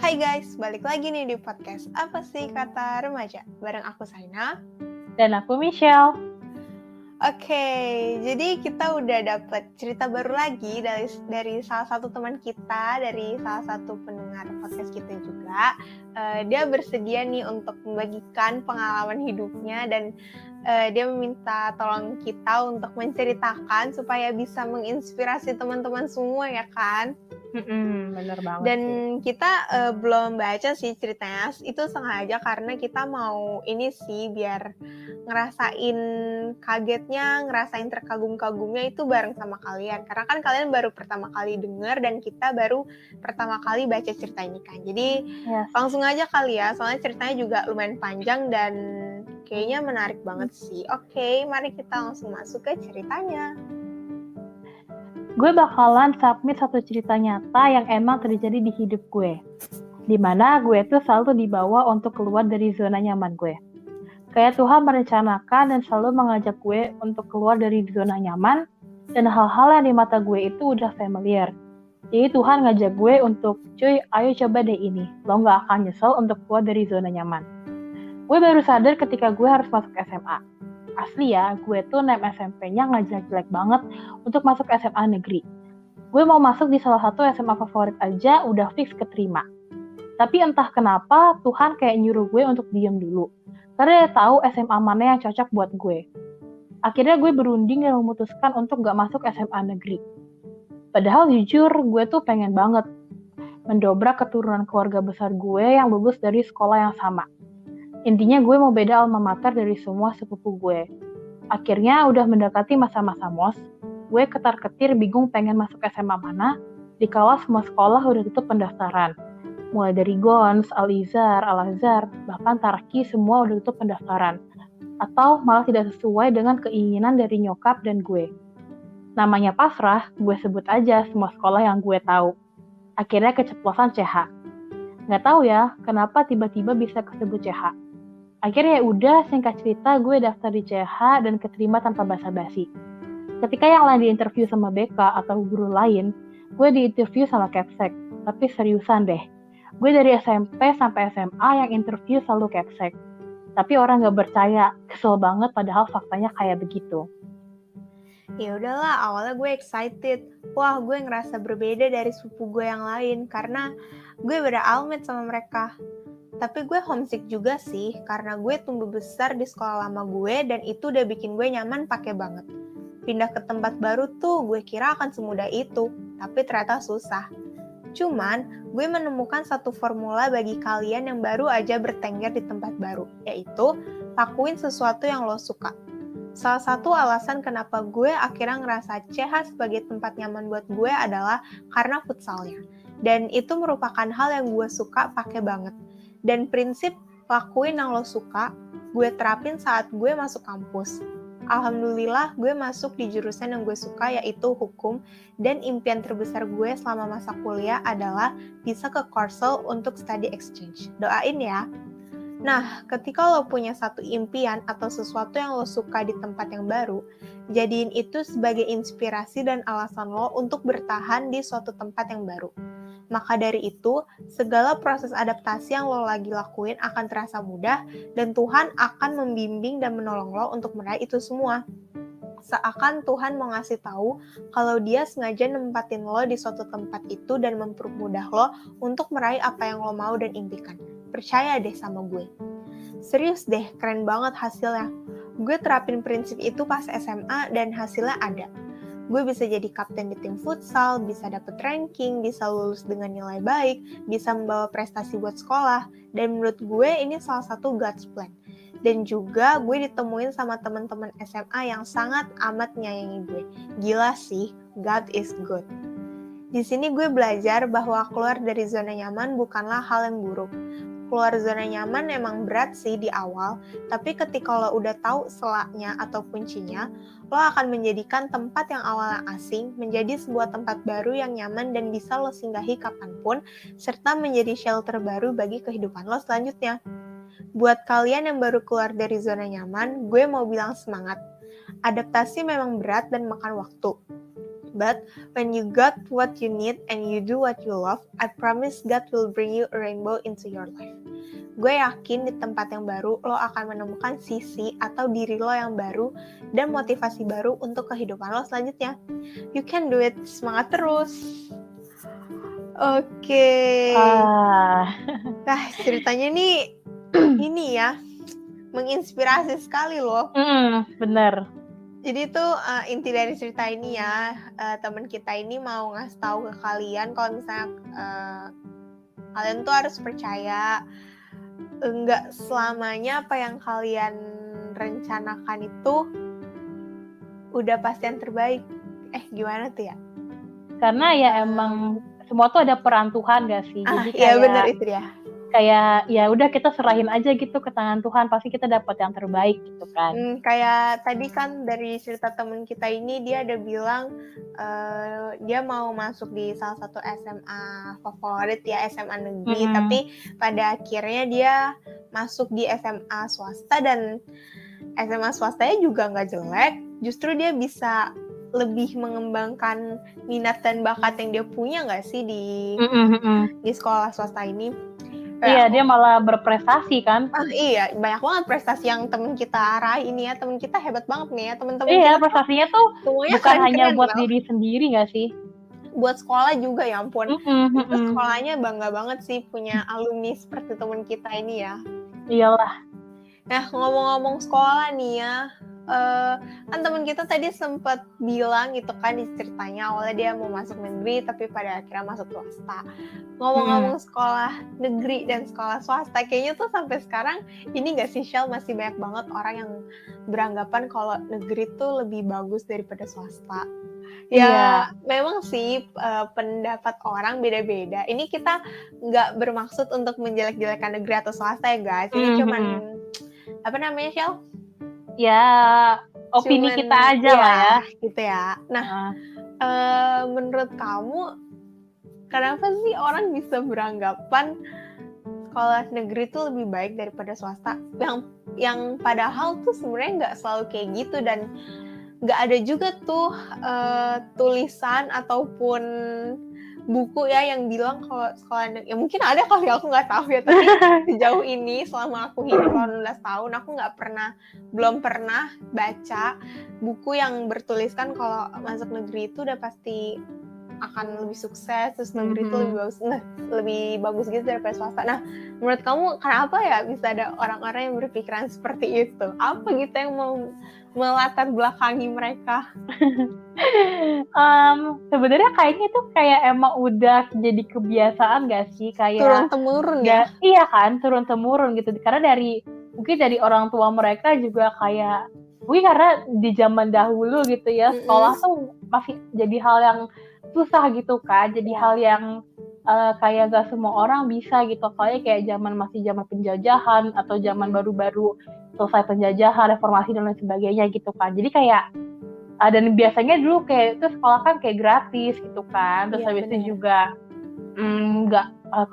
Hai guys, balik lagi nih di podcast Apa sih Kata Remaja? Bareng aku Saina. Dan aku Michelle. Oke, jadi kita udah dapet cerita baru lagi dari salah satu teman kita, dari salah satu pendengar podcast kita juga. Dia bersedia nih untuk membagikan pengalaman hidupnya dan dia meminta tolong kita untuk menceritakan supaya bisa menginspirasi teman-teman semua ya kan? Bener banget Dan sih. kita belum baca sih ceritanya, itu sengaja karena kita mau ini sih biar ngerasain kagetnya, ngerasain terkagum-kagumnya itu bareng sama kalian. Karena kan kalian baru pertama kali denger dan kita baru pertama kali baca cerita ini kan. Jadi langsung aja kali ya, soalnya ceritanya juga lumayan panjang dan kayaknya menarik banget sih. Oke, mari kita langsung masuk ke ceritanya. Gue bakalan submit satu cerita nyata yang emang terjadi di hidup gue. Dimana gue tuh selalu dibawa untuk keluar dari zona nyaman gue. Kayak Tuhan merencanakan dan selalu mengajak gue untuk keluar dari zona nyaman, dan hal-hal yang di mata gue itu udah familiar. Jadi Tuhan ngajak gue untuk, cuy, ayo coba deh ini. Lo gak akan nyesel untuk keluar dari zona nyaman. Gue baru sadar ketika gue harus masuk SMA. Asli ya, gue tuh nem SMP-nya ngajak jelek banget untuk masuk SMA negeri. Gue mau masuk di salah satu SMA favorit aja udah fix keterima. Tapi entah kenapa Tuhan kayak nyuruh gue untuk diem dulu. Karena dia tahu SMA mana yang cocok buat gue. Akhirnya gue berunding dan memutuskan untuk gak masuk SMA negeri. Padahal jujur gue tuh pengen banget mendobrak keturunan keluarga besar gue yang lulus dari sekolah yang sama. Intinya gue mau beda alma mater dari semua sepupu gue. Akhirnya udah mendekati masa-masa MOS, gue ketar-ketir bingung pengen masuk SMA mana, dikala semua sekolah udah tutup pendaftaran. Mulai dari GONS, Al-Izhar, Al-Azhar, bahkan Tarki semua udah tutup pendaftaran. Atau malah tidak sesuai dengan keinginan dari nyokap dan gue. Namanya pasrah, gue sebut aja semua sekolah yang gue tahu. Akhirnya keceplosan CH. Nggak tahu ya, kenapa tiba-tiba bisa kesebut CH. Akhirnya udah, singkat cerita gue daftar di CH dan keterima tanpa basa-basi. Ketika yang lain diinterview sama BK atau guru lain, gue diinterview sama Capsek. Tapi seriusan deh, gue dari SMP sampai SMA yang interview selalu Capsek. Tapi orang gak percaya, kesel banget padahal faktanya kayak begitu. Ya udahlah, awalnya gue excited. Wah, gue ngerasa berbeda dari sepupu gue yang lain karena gue beda almet sama mereka. Tapi gue homesick juga sih, karena gue tumbuh besar di sekolah lama gue dan itu udah bikin gue nyaman pakai banget. Pindah ke tempat baru tuh gue kira akan semudah itu, tapi ternyata susah. Cuman, gue menemukan satu formula bagi kalian yang baru aja bertengger di tempat baru, yaitu lakuin sesuatu yang lo suka. Salah satu alasan kenapa gue akhirnya ngerasa CH sebagai tempat nyaman buat gue adalah karena futsalnya. Dan itu merupakan hal yang gue suka pakai banget. Dan prinsip lakuin yang lo suka, gue terapin saat gue masuk kampus. Alhamdulillah gue masuk di jurusan yang gue suka yaitu hukum, dan impian terbesar gue selama masa kuliah adalah bisa ke Korsel untuk study exchange. Doain ya. Nah, ketika lo punya satu impian atau sesuatu yang lo suka di tempat yang baru, jadiin itu sebagai inspirasi dan alasan lo untuk bertahan di suatu tempat yang baru. Maka dari itu, segala proses adaptasi yang lo lagi lakuin akan terasa mudah dan Tuhan akan membimbing dan menolong lo untuk meraih itu semua. Seakan Tuhan mau ngasih tahu kalau dia sengaja nempatin lo di suatu tempat itu dan mempermudah lo untuk meraih apa yang lo mau dan impikan. Percaya deh sama gue. Serius deh, keren banget hasilnya. Gue terapin prinsip itu pas SMA dan hasilnya ada. Gue bisa jadi kapten di tim futsal, bisa dapet ranking, bisa lulus dengan nilai baik, bisa membawa prestasi buat sekolah, dan menurut gue ini salah satu God's plan. Dan juga gue ditemuin sama teman-teman SMA yang sangat amat menyayangi gue. Gila sih, God is good. Di sini gue belajar bahwa keluar dari zona nyaman bukanlah hal yang buruk. Keluar zona nyaman emang berat sih di awal, tapi ketika lo udah tahu selaknya atau kuncinya, lo akan menjadikan tempat yang awalnya asing menjadi sebuah tempat baru yang nyaman dan bisa lo singgahi kapanpun, serta menjadi shelter baru bagi kehidupan lo selanjutnya. Buat kalian yang baru keluar dari zona nyaman, gue mau bilang semangat. Adaptasi memang berat dan makan waktu. But when you got what you need and you do what you love, I promise God will bring you a rainbow into your life. Gue yakin di tempat yang baru, lo akan menemukan sisi atau diri lo yang baru dan motivasi baru untuk kehidupan lo selanjutnya. You can do it. Semangat terus. Oke. Nah, ceritanya nih ini ya, menginspirasi sekali loh. Bener. Jadi tuh inti dari cerita ini ya, teman kita ini mau ngasih tahu ke kalian kalau misalnya kalian tuh harus percaya enggak selamanya apa yang kalian rencanakan itu udah pasti yang terbaik. Gimana tuh ya? Karena ya emang semua tuh ada peran Tuhan gak sih? Jadi kayak bener itu dia. Kayak ya udah kita serahin aja gitu ke tangan Tuhan, pasti kita dapat yang terbaik gitu kan. Kayak tadi kan dari cerita temen kita ini, dia ada bilang dia mau masuk di salah satu SMA favorit ya, SMA negeri, tapi pada akhirnya dia masuk di SMA swasta dan SMA swastanya juga nggak jelek, justru dia bisa lebih mengembangkan minat dan bakat yang dia punya nggak sih di sekolah swasta ini. Iya, dia malah berprestasi kan. Iya, banyak banget prestasi yang temen kita raih ini ya. Temen kita hebat banget nih ya, temen-temen iya, kita prestasinya tuh bukan hanya buat diri sendiri gak sih? Buat sekolah juga, ya ampun. Itu sekolahnya bangga banget sih punya alumni seperti temen kita ini ya. Iyalah. Nah, ngomong-ngomong sekolah nih ya, kan temen kita tadi sempat bilang gitu kan di ceritanya, awalnya dia mau masuk negeri tapi pada akhirnya masuk swasta. Ngomong-ngomong sekolah negeri dan sekolah swasta, kayaknya tuh sampai sekarang ini gak sih, Shell, masih banyak banget orang yang beranggapan kalau negeri tuh lebih bagus daripada swasta. Ya, memang sih pendapat orang beda-beda. Ini kita nggak bermaksud untuk menjelek-jelekan negeri atau swasta ya guys. Ini cuman apa namanya, Shell? Ya, opini cuman, kita aja lah ya. Gitu ya. Nah, menurut kamu kenapa sih orang bisa beranggapan sekolah negeri itu lebih baik daripada swasta? Yang padahal tuh sebenarnya nggak selalu kayak gitu, dan nggak ada juga tuh tulisan ataupun buku ya yang bilang kalau sekolah negeri, ya mungkin ada kali, aku nggak tahu ya, tapi sejauh ini selama aku hidup 18 tahun aku belum pernah baca buku yang bertuliskan kalau masuk negeri itu udah pasti akan lebih sukses, terus negeri itu lebih bagus gitu daripada swasta. Nah, menurut kamu kenapa ya bisa ada orang-orang yang berpikiran seperti itu? Apa gitu yang mau melatar belakangi mereka? Sebenarnya kayaknya itu kayak emang udah jadi kebiasaan gak sih, kayak turun-temurun ya? Iya kan, turun-temurun gitu. Karena mungkin dari orang tua mereka juga kayak, mungkin karena di zaman dahulu gitu ya, sekolah tuh masih jadi hal yang susah gitu kan, jadi hal yang kayak gak semua orang bisa gitu, kayak masih zaman penjajahan atau zaman baru-baru selesai penjajahan, reformasi dan lain sebagainya gitu kan. Jadi kayak dan biasanya dulu kayak itu sekolah kan kayak gratis gitu kan, terus habis itu juga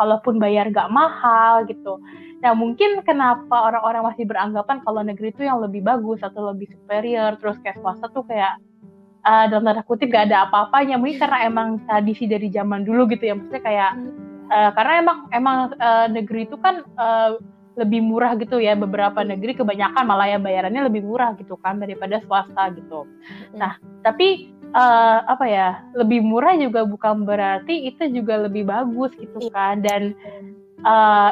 kalaupun bayar gak mahal gitu. Nah, mungkin kenapa orang-orang masih beranggapan kalau negeri itu yang lebih bagus atau lebih superior, terus kayak swasta tuh kayak dalam tanda kutip gak ada apa-apanya, mungkin karena emang tradisi dari zaman dulu gitu ya, maksudnya kayak karena emang negeri itu kan lebih murah gitu ya, beberapa negeri kebanyakan malah ya bayarannya lebih murah gitu kan daripada swasta gitu. Nah, tapi lebih murah juga bukan berarti itu juga lebih bagus gitu kan, dan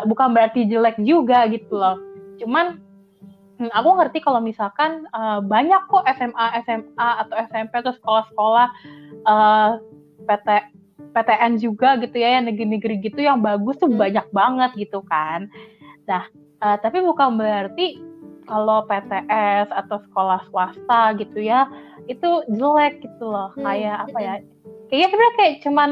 bukan berarti jelek juga gitu loh. Cuman aku ngerti kalau misalkan banyak kok SMA atau SMP atau sekolah-sekolah PTN juga gitu ya, yang negeri-negeri gitu yang bagus tuh banyak banget gitu kan. Nah, tapi bukan berarti kalau PTS atau sekolah swasta gitu ya itu jelek gitu loh. Kayak apa ya? Kayaknya sebenarnya kayak cuman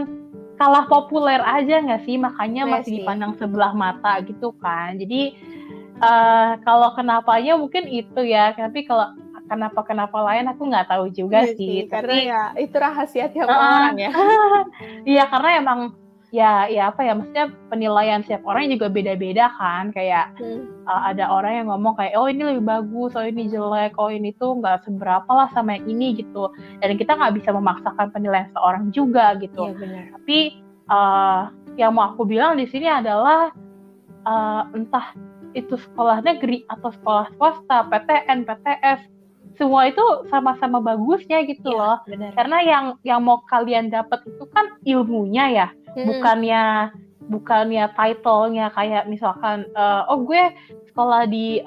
kalah populer aja nggak sih, makanya masih dipandang sebelah mata gitu kan. Jadi kalau kenapanya mungkin itu ya, tapi kalau kenapa lain aku nggak tahu juga sih. Karena ya itu rahasia tiap orang ya. Iya, karena emang ya apa ya, maksudnya penilaian setiap orang juga beda-beda kan, kayak ada orang yang ngomong kayak oh ini lebih bagus, oh ini jelek, oh ini tuh nggak seberapa lah sama yang ini gitu, dan kita nggak bisa memaksakan penilaian seorang juga gitu. Iya benar. Tapi yang mau aku bilang di sini adalah entah itu sekolah negeri atau sekolah swasta, PTN, PTS, semua itu sama-sama bagusnya gitu loh. Benar. Karena yang mau kalian dapat itu kan ilmunya ya, bukannya title-nya, kayak misalkan oh gue sekolah di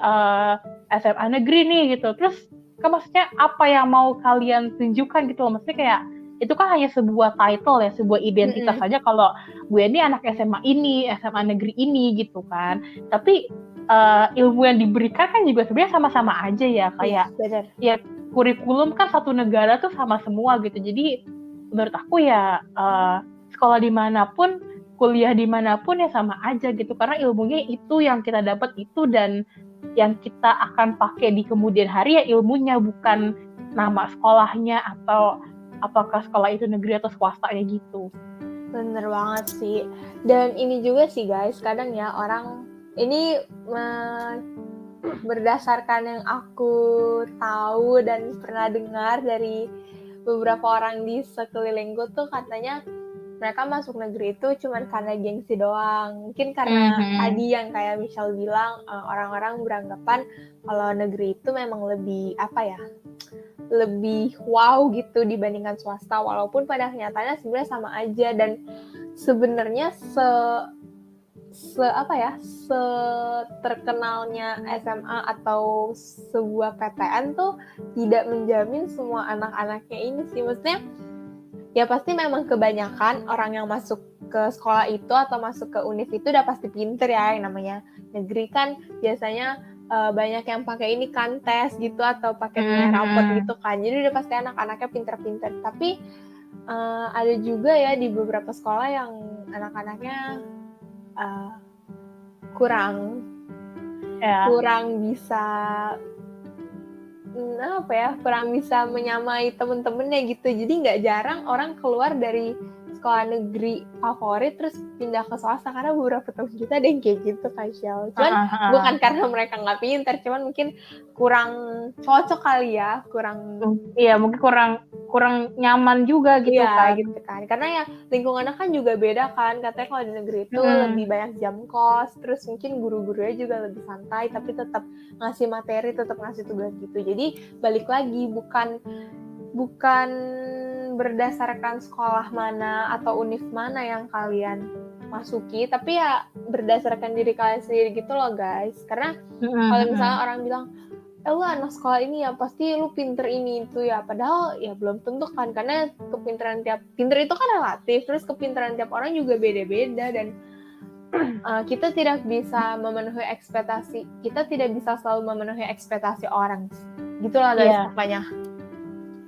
SMA negeri nih gitu. Terus kan maksudnya apa yang mau kalian tunjukkan gitu loh. Maksudnya kayak itu kan hanya sebuah title ya, sebuah identitas saja kalau gue ini anak SMA ini, SMA negeri ini gitu kan. Tapi ilmu yang diberikan kan juga sebenarnya sama-sama aja ya, kayak ya kurikulum kan satu negara tuh sama semua gitu. Jadi menurut aku ya sekolah dimanapun, kuliah dimanapun ya sama aja gitu, karena ilmunya itu yang kita dapat itu, dan yang kita akan pakai di kemudian hari ya ilmunya, bukan nama sekolahnya atau apakah sekolah itu negeri atau swasta ya gitu. Bener banget sih. Dan ini juga sih guys, kadang ya orang ini berdasarkan yang aku tahu dan pernah dengar dari beberapa orang di sekelilingku tuh, katanya mereka masuk negeri itu cuma karena gengsi doang. Mungkin karena tadi yang kayak Michelle bilang, orang-orang beranggapan kalau negeri itu memang lebih lebih wow gitu dibandingkan swasta, walaupun pada kenyataannya sebenarnya sama aja. Dan sebenarnya terkenalnya SMA atau sebuah PTN tuh tidak menjamin semua anak-anaknya ini sih. Maksudnya ya pasti memang kebanyakan orang yang masuk ke sekolah itu atau masuk ke univ itu udah pasti pinter ya. Yang namanya negeri kan biasanya banyak yang pakai ini kan tes gitu atau pakai nilai rapot gitu kan. Jadi udah pasti anak-anaknya pinter-pinter. Tapi ada juga ya di beberapa sekolah yang anak-anaknya kurang bisa kurang bisa menyamai temen-temennya gitu. Jadi nggak jarang orang keluar dari sekolah negeri favorit terus pindah ke swasta, karena beberapa temen kita ada yang kayak gitu kan, Shell. Cuman bukan karena mereka nggak pintar, cuman mungkin kurang cocok kali ya, mungkin kurang nyaman juga gitu kan. Gitu kan. Karena ya lingkungannya kan juga beda kan. Katanya kalau di negeri itu lebih banyak jam kos, terus mungkin guru-gurunya juga lebih santai, tapi tetap ngasih materi, tetap ngasih tugas gitu. Jadi balik lagi, bukan berdasarkan sekolah mana atau univ mana yang kalian masuki, tapi ya berdasarkan diri kalian sendiri gitu loh guys. Karena kalau misalnya orang bilang lu anak sekolah ini ya pasti lu pinter ini itu ya, padahal ya belum tentu kan, karena pinter itu kan relatif, terus kepintaran tiap orang juga beda-beda, dan kita tidak bisa memenuhi ekspektasi, kita tidak bisa selalu memenuhi ekspektasi orang gitulah guys. Pokoknya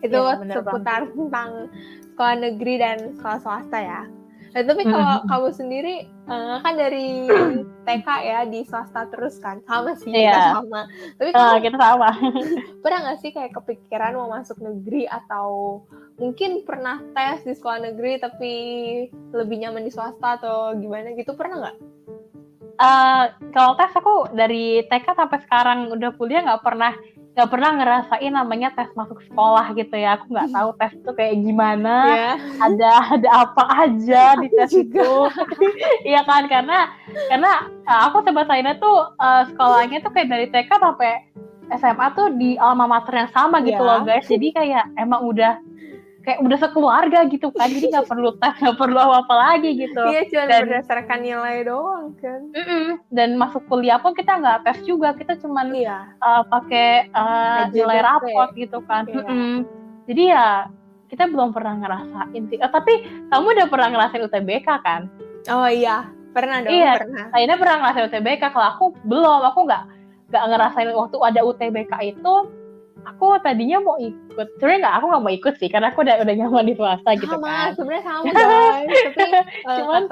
itu seputar tentang sekolah negeri dan sekolah swasta ya. Nah, tapi kalau kamu sendiri kan dari TK ya di swasta terus kan, sama sih kita sama. Tapi kita sama. Pernah nggak sih kayak kepikiran mau masuk negeri, atau mungkin pernah tes di sekolah negeri tapi lebih nyaman di swasta atau gimana gitu, pernah nggak? Kalau tes aku dari TK sampai sekarang udah kuliah nggak pernah ngerasain namanya tes masuk sekolah gitu ya. Aku nggak tahu tes itu kayak gimana, ada apa aja di tes itu. Iya kan, karena aku sebasainnya tuh sekolahnya tuh kayak dari TK sampai SMA tuh di alma mater yang sama gitu loh guys. Jadi kayak emang udah sekeluarga gitu kan, jadi nggak perlu tes, nggak perlu apa lagi gitu. Iya, cuma berdasarkan nilai doang kan. Dan masuk kuliah pun kita nggak tes juga, kita cuma pakai nilai raport gitu kan. Jadi ya kita belum pernah ngerasain sih. Tapi kamu udah pernah ngerasain UTBK kan? Oh iya, pernah dong. Iya, pernah. Aina pernah ngerasain UTBK. Kalau aku belum, aku nggak ngerasain waktu ada UTBK itu. Aku tadinya mau ikut, sebenarnya aku nggak mau ikut sih, karena aku udah nyaman di swasta gitu kan. Sebenarnya sama guys, tapi cuman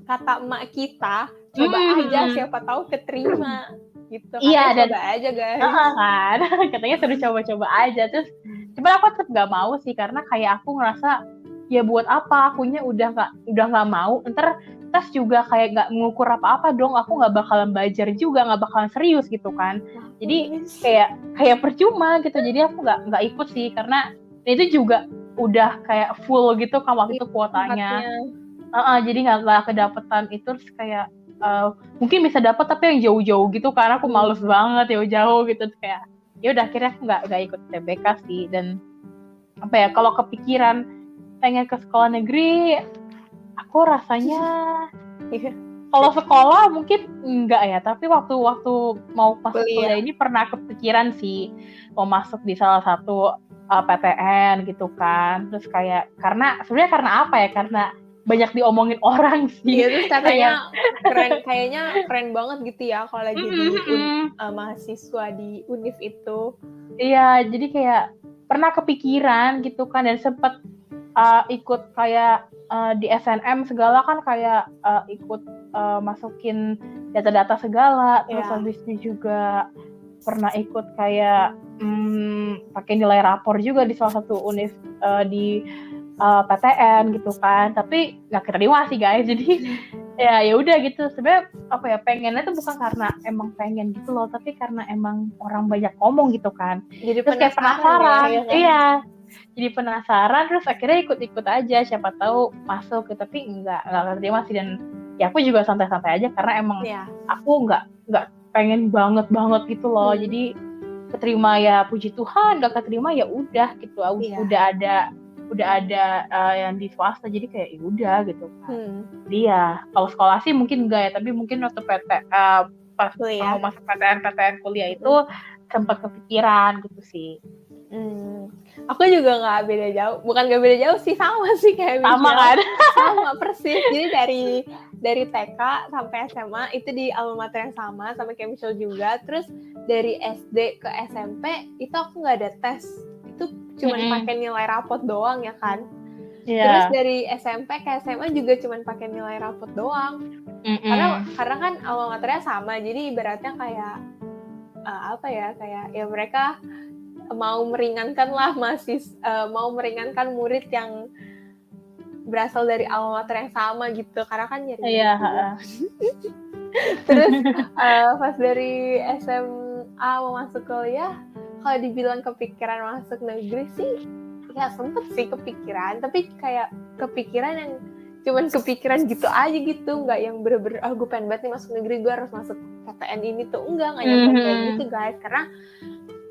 kata emak kita, coba aja siapa tahu keterima gitu. Iya, dan coba aja guys. Kan, katanya suruh coba-coba aja. Terus, cuman aku tetap nggak mau sih, karena kayak aku ngerasa ya buat apa, akunya udah nggak mau, ntar tes juga kayak nggak mengukur apa-apa dong, aku nggak bakalan belajar juga, nggak bakalan serius gitu kan. Jadi kayak percuma gitu, jadi aku nggak ikut sih, karena itu juga udah kayak full gitu kan waktu itu kuotanya. Jadi nggak kedapetan itu, terus kayak mungkin bisa dapat tapi yang jauh-jauh gitu, karena aku males banget jauh-jauh gitu, kayak ya udah akhirnya aku nggak ikut TBK sih. Dan apa ya, kalau kepikiran pengen ke sekolah negeri, aku rasanya kalau sekolah mungkin enggak ya, tapi waktu mau masuk kuliah ini pernah kepikiran sih mau masuk di salah satu PTN gitu kan. Terus kayak karena apa ya, karena banyak diomongin orang sih. Iya, terus katanya kayaknya keren banget gitu ya kalau lagi di mahasiswa di Univ itu. Iya, jadi kayak pernah kepikiran gitu kan, dan sempet ikut kayak di SNM segala kan, kayak ikut masukin data-data segala. Terus habis itu juga pernah ikut kayak pakai nilai rapor juga di salah satu univ di PTN gitu kan, tapi nggak keterima sih guys. Jadi ya udah gitu. Sebenarnya apa ya, pengennya tuh bukan karena emang pengen gitu loh, tapi karena emang orang banyak ngomong gitu kan. Jadi terus kayak penasaran ya kan? Iya, jadi penasaran, terus akhirnya ikut aja, siapa tahu masuk gitu. Tapi nggak keterima sih, dan ya aku juga santai-santai aja karena emang aku nggak pengen banget gitu loh. Jadi keterima ya puji Tuhan, nggak keterima ya udah gitu. Udah ada yang di swasta, jadi kayak ya udah gitu kan. Jadi ya kalau sekolah sih mungkin enggak ya, tapi mungkin waktu pas mau masuk PTN kuliah itu sempat kepikiran gitu sih. Aku juga nggak beda jauh, bukan nggak beda jauh sih, sama sih kayak sama kan? Sama persis. Jadi dari TK sampai SMA itu di alma mater yang sama kayak Michelle juga. Terus dari SD ke SMP itu aku nggak ada tes, itu cuma pakai nilai rapot doang ya kan. Terus dari SMP ke SMA juga cuma pakai nilai rapot doang. Karena kan alma maternya sama, jadi ibaratnya kayak apa ya, kayak ya mereka mau meringankan lah mau meringankan murid yang berasal dari alma mater yang sama gitu, karena kan nyari Terus pas dari SMA mau masuk kuliah, kalau dibilang kepikiran masuk negeri sih ya sempet sih kepikiran, tapi kayak kepikiran yang cuman kepikiran gitu aja gitu, nggak yang bener-bener gue pengen banget nih masuk negeri, gue harus masuk PTN ini tuh, enggak nyampe kayak gitu guys. Karena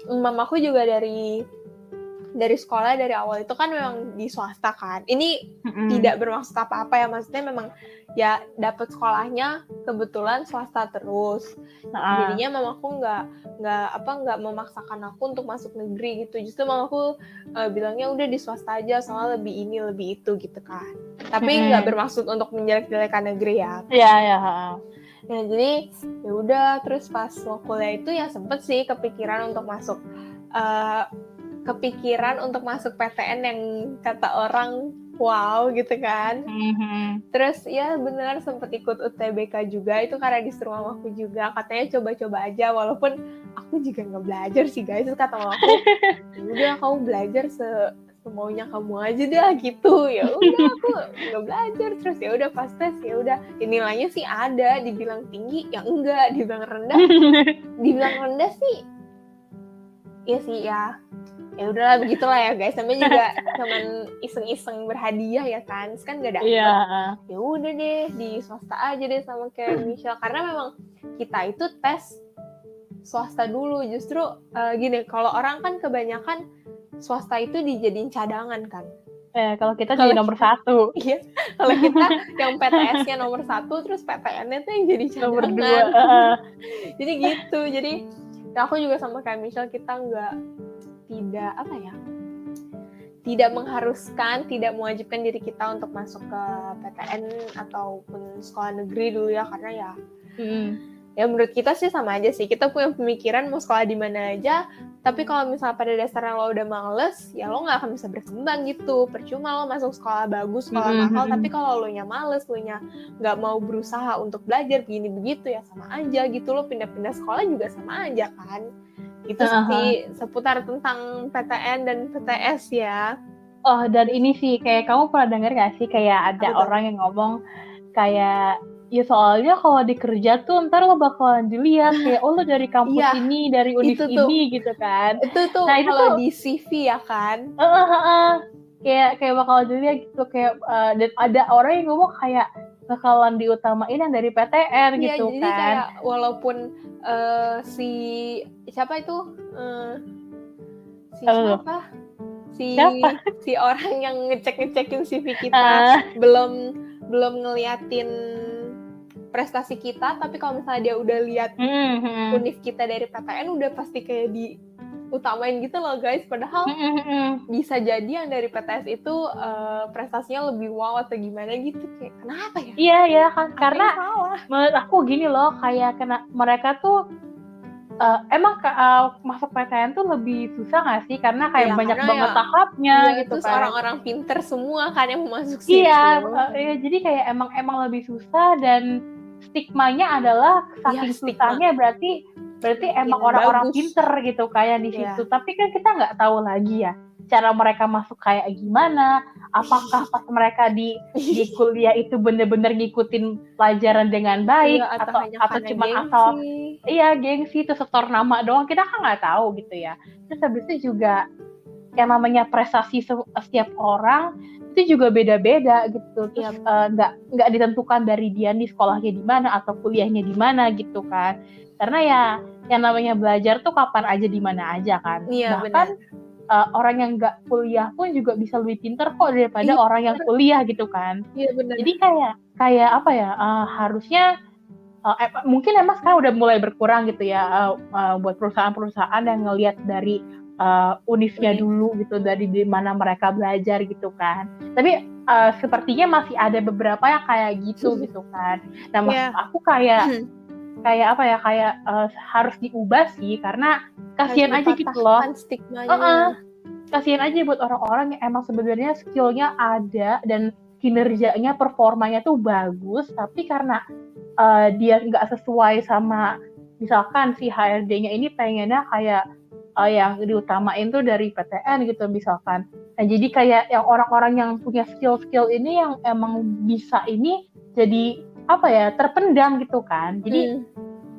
mamaku juga dari sekolah dari awal itu kan memang di swasta kan. Ini tidak bermaksud apa-apa ya, maksudnya memang ya dapat sekolahnya kebetulan swasta terus. Jadinya mamaku nggak memaksakan aku untuk masuk negeri gitu. Justru mamaku bilangnya udah di swasta aja, soalnya lebih ini lebih itu gitu kan. Tapi nggak bermaksud untuk menjelek-jelekan negeri ya. Iya. Nah jadi ya udah, terus pas mau kuliah itu ya sempet sih kepikiran untuk masuk PTN yang kata orang wow gitu kan. Terus ya benar sempet ikut UTBK juga, itu karena disuruh mamaku juga, katanya coba-coba aja, walaupun aku juga nggak belajar sih guys. Terus kata mamaku, udah kamu belajar semaunya kamu aja dah gitu. Ya udah aku nggak belajar. Terus ya udah pas tes ya udah, nilainya sih ada, dibilang tinggi ya enggak, dibilang rendah sih ya sih ya udahlah begitulah ya guys. Namanya juga cuman iseng-iseng berhadiah ya kan, kan nggak dapet. Ya udah deh di swasta aja deh sama kayak Michelle, karena memang kita itu tes swasta dulu. Justru gini, kalau orang kan kebanyakan swasta itu dijadiin cadangan kan. Kalau kita jadi nomor 1. Iya, kalau kita yang PTS-nya nomor 1, terus PTN-nya tuh yang jadi cadangan. Nomor 2. Jadi gitu. Jadi aku juga sama kayak Michelle, kita tidak mengharuskan, tidak mewajibkan diri kita untuk masuk ke PTN ataupun sekolah negeri dulu ya, karena ya menurut kita sih sama aja sih. Kita punya pemikiran mau sekolah di mana aja, tapi kalau misalnya pada dasarnya lo udah males, ya lo nggak akan bisa berkembang gitu. Percuma lo masuk sekolah bagus, sekolah mahal, tapi kalau lo nya males, lo nya nggak mau berusaha untuk belajar begini begitu, ya sama aja gitu. Lo pindah-pindah sekolah juga sama aja kan. Itu sih seputar tentang PTN dan PTS ya. Oh, dan ini sih kayak kamu pernah denger gak sih kayak ada Apa tuh? orang yang ngomong kayak ya soalnya kalau di kerja tuh ntar lo bakalan dilihat kayak oh lo dari kampus Iya, ini, dari univ itu tuh ini gitu kan. itu tuh Nah itu kalau tuh di CV ya kan. kayak bakal dilihat gitu kayak dan ada orang yang ngomong kayak bakalan diutamain yang dari PTN Iya, gitu jadi kan. kayak walaupun si siapa itu si Siapa? si orang yang ngecekin CV kita Uh, belum ngeliatin prestasi kita, tapi kalau misalnya dia udah lihat univ kita dari PTN udah pasti kayak diutamain gitu loh guys, padahal bisa jadi yang dari PTS itu prestasinya lebih wow atau gimana gitu, kayak kenapa ya? Iya kan, karena menurut aku gini loh, kayak mereka tuh emang masuk PTN tuh lebih susah nggak sih? Karena kayak banyak banget tahapnya gitu terus kan. orang-orang pinter semua kan yang mau masuk situ. Iya, jadi kayak emang lebih susah dan stigmanya adalah saking susahnya berarti emang orang-orang pinter gitu kayak di situ. Tapi kan kita nggak tahu lagi ya cara mereka masuk kayak gimana. Apakah pas mereka di kuliah itu bener-bener ngikutin pelajaran dengan baik atau cuma asal gengsi itu setor nama doang, kita kan nggak tahu gitu ya. Terus habis itu juga yang namanya prestasi setiap orang itu juga beda-beda gitu. Terus nggak ditentukan dari dia nih sekolahnya di mana atau kuliahnya di mana gitu kan. Karena ya yang namanya belajar tuh kapan aja di mana aja kan. Bahkan orang yang nggak kuliah pun juga bisa lebih pinter kok daripada orang yang kuliah gitu kan. Jadi kayak apa ya, harusnya mungkin emang sekarang udah mulai berkurang gitu ya buat perusahaan-perusahaan yang ngelihat dari univnya dulu gitu, dari di mana mereka belajar gitu kan. Tapi sepertinya masih ada beberapa yang kayak gitu gitu kan. Nah maksud aku kayak apa ya, kayak harus diubah sih, karena kasihan aja gitu loh. Kasihan aja buat orang-orang yang emang sebenarnya skillnya ada dan kinerjanya, performanya tuh bagus, tapi karena dia nggak sesuai sama misalkan si HRD-nya ini pengennya kayak yang diutamain tuh dari PTN gitu misalkan. Nah jadi kayak yang orang-orang yang punya skill-skill ini yang emang bisa ini jadi apa ya, terpendam gitu kan. Jadi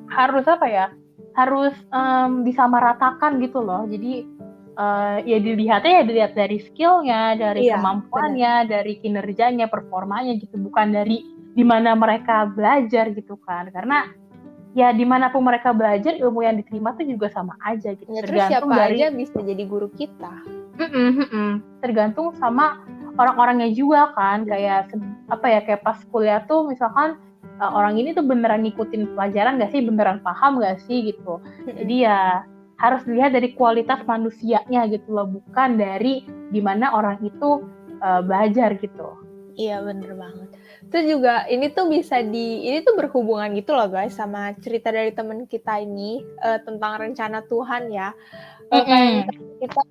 harus apa ya, harus disamaratakan gitu loh. Jadi ya dilihat dari skillnya, dari kemampuannya, dari kinerjanya, performanya gitu, bukan dari di mana mereka belajar gitu kan. Karena ya dimanapun mereka belajar, ilmu yang diterima tuh juga sama aja gitu. Ya, terus siapa aja bisa jadi guru kita. Tergantung sama orang-orangnya juga kan. Kayak apa ya, kayak pas kuliah tuh misalkan orang ini tuh beneran ngikutin pelajaran gak sih, beneran paham gak sih gitu. Jadi ya harus dilihat dari kualitas manusianya gitu loh, bukan dari gimana orang itu belajar gitu. Iya bener banget. Terus juga ini tuh ini tuh berhubungan gitu loh guys sama cerita dari teman kita ini tentang rencana Tuhan ya. Kayak kita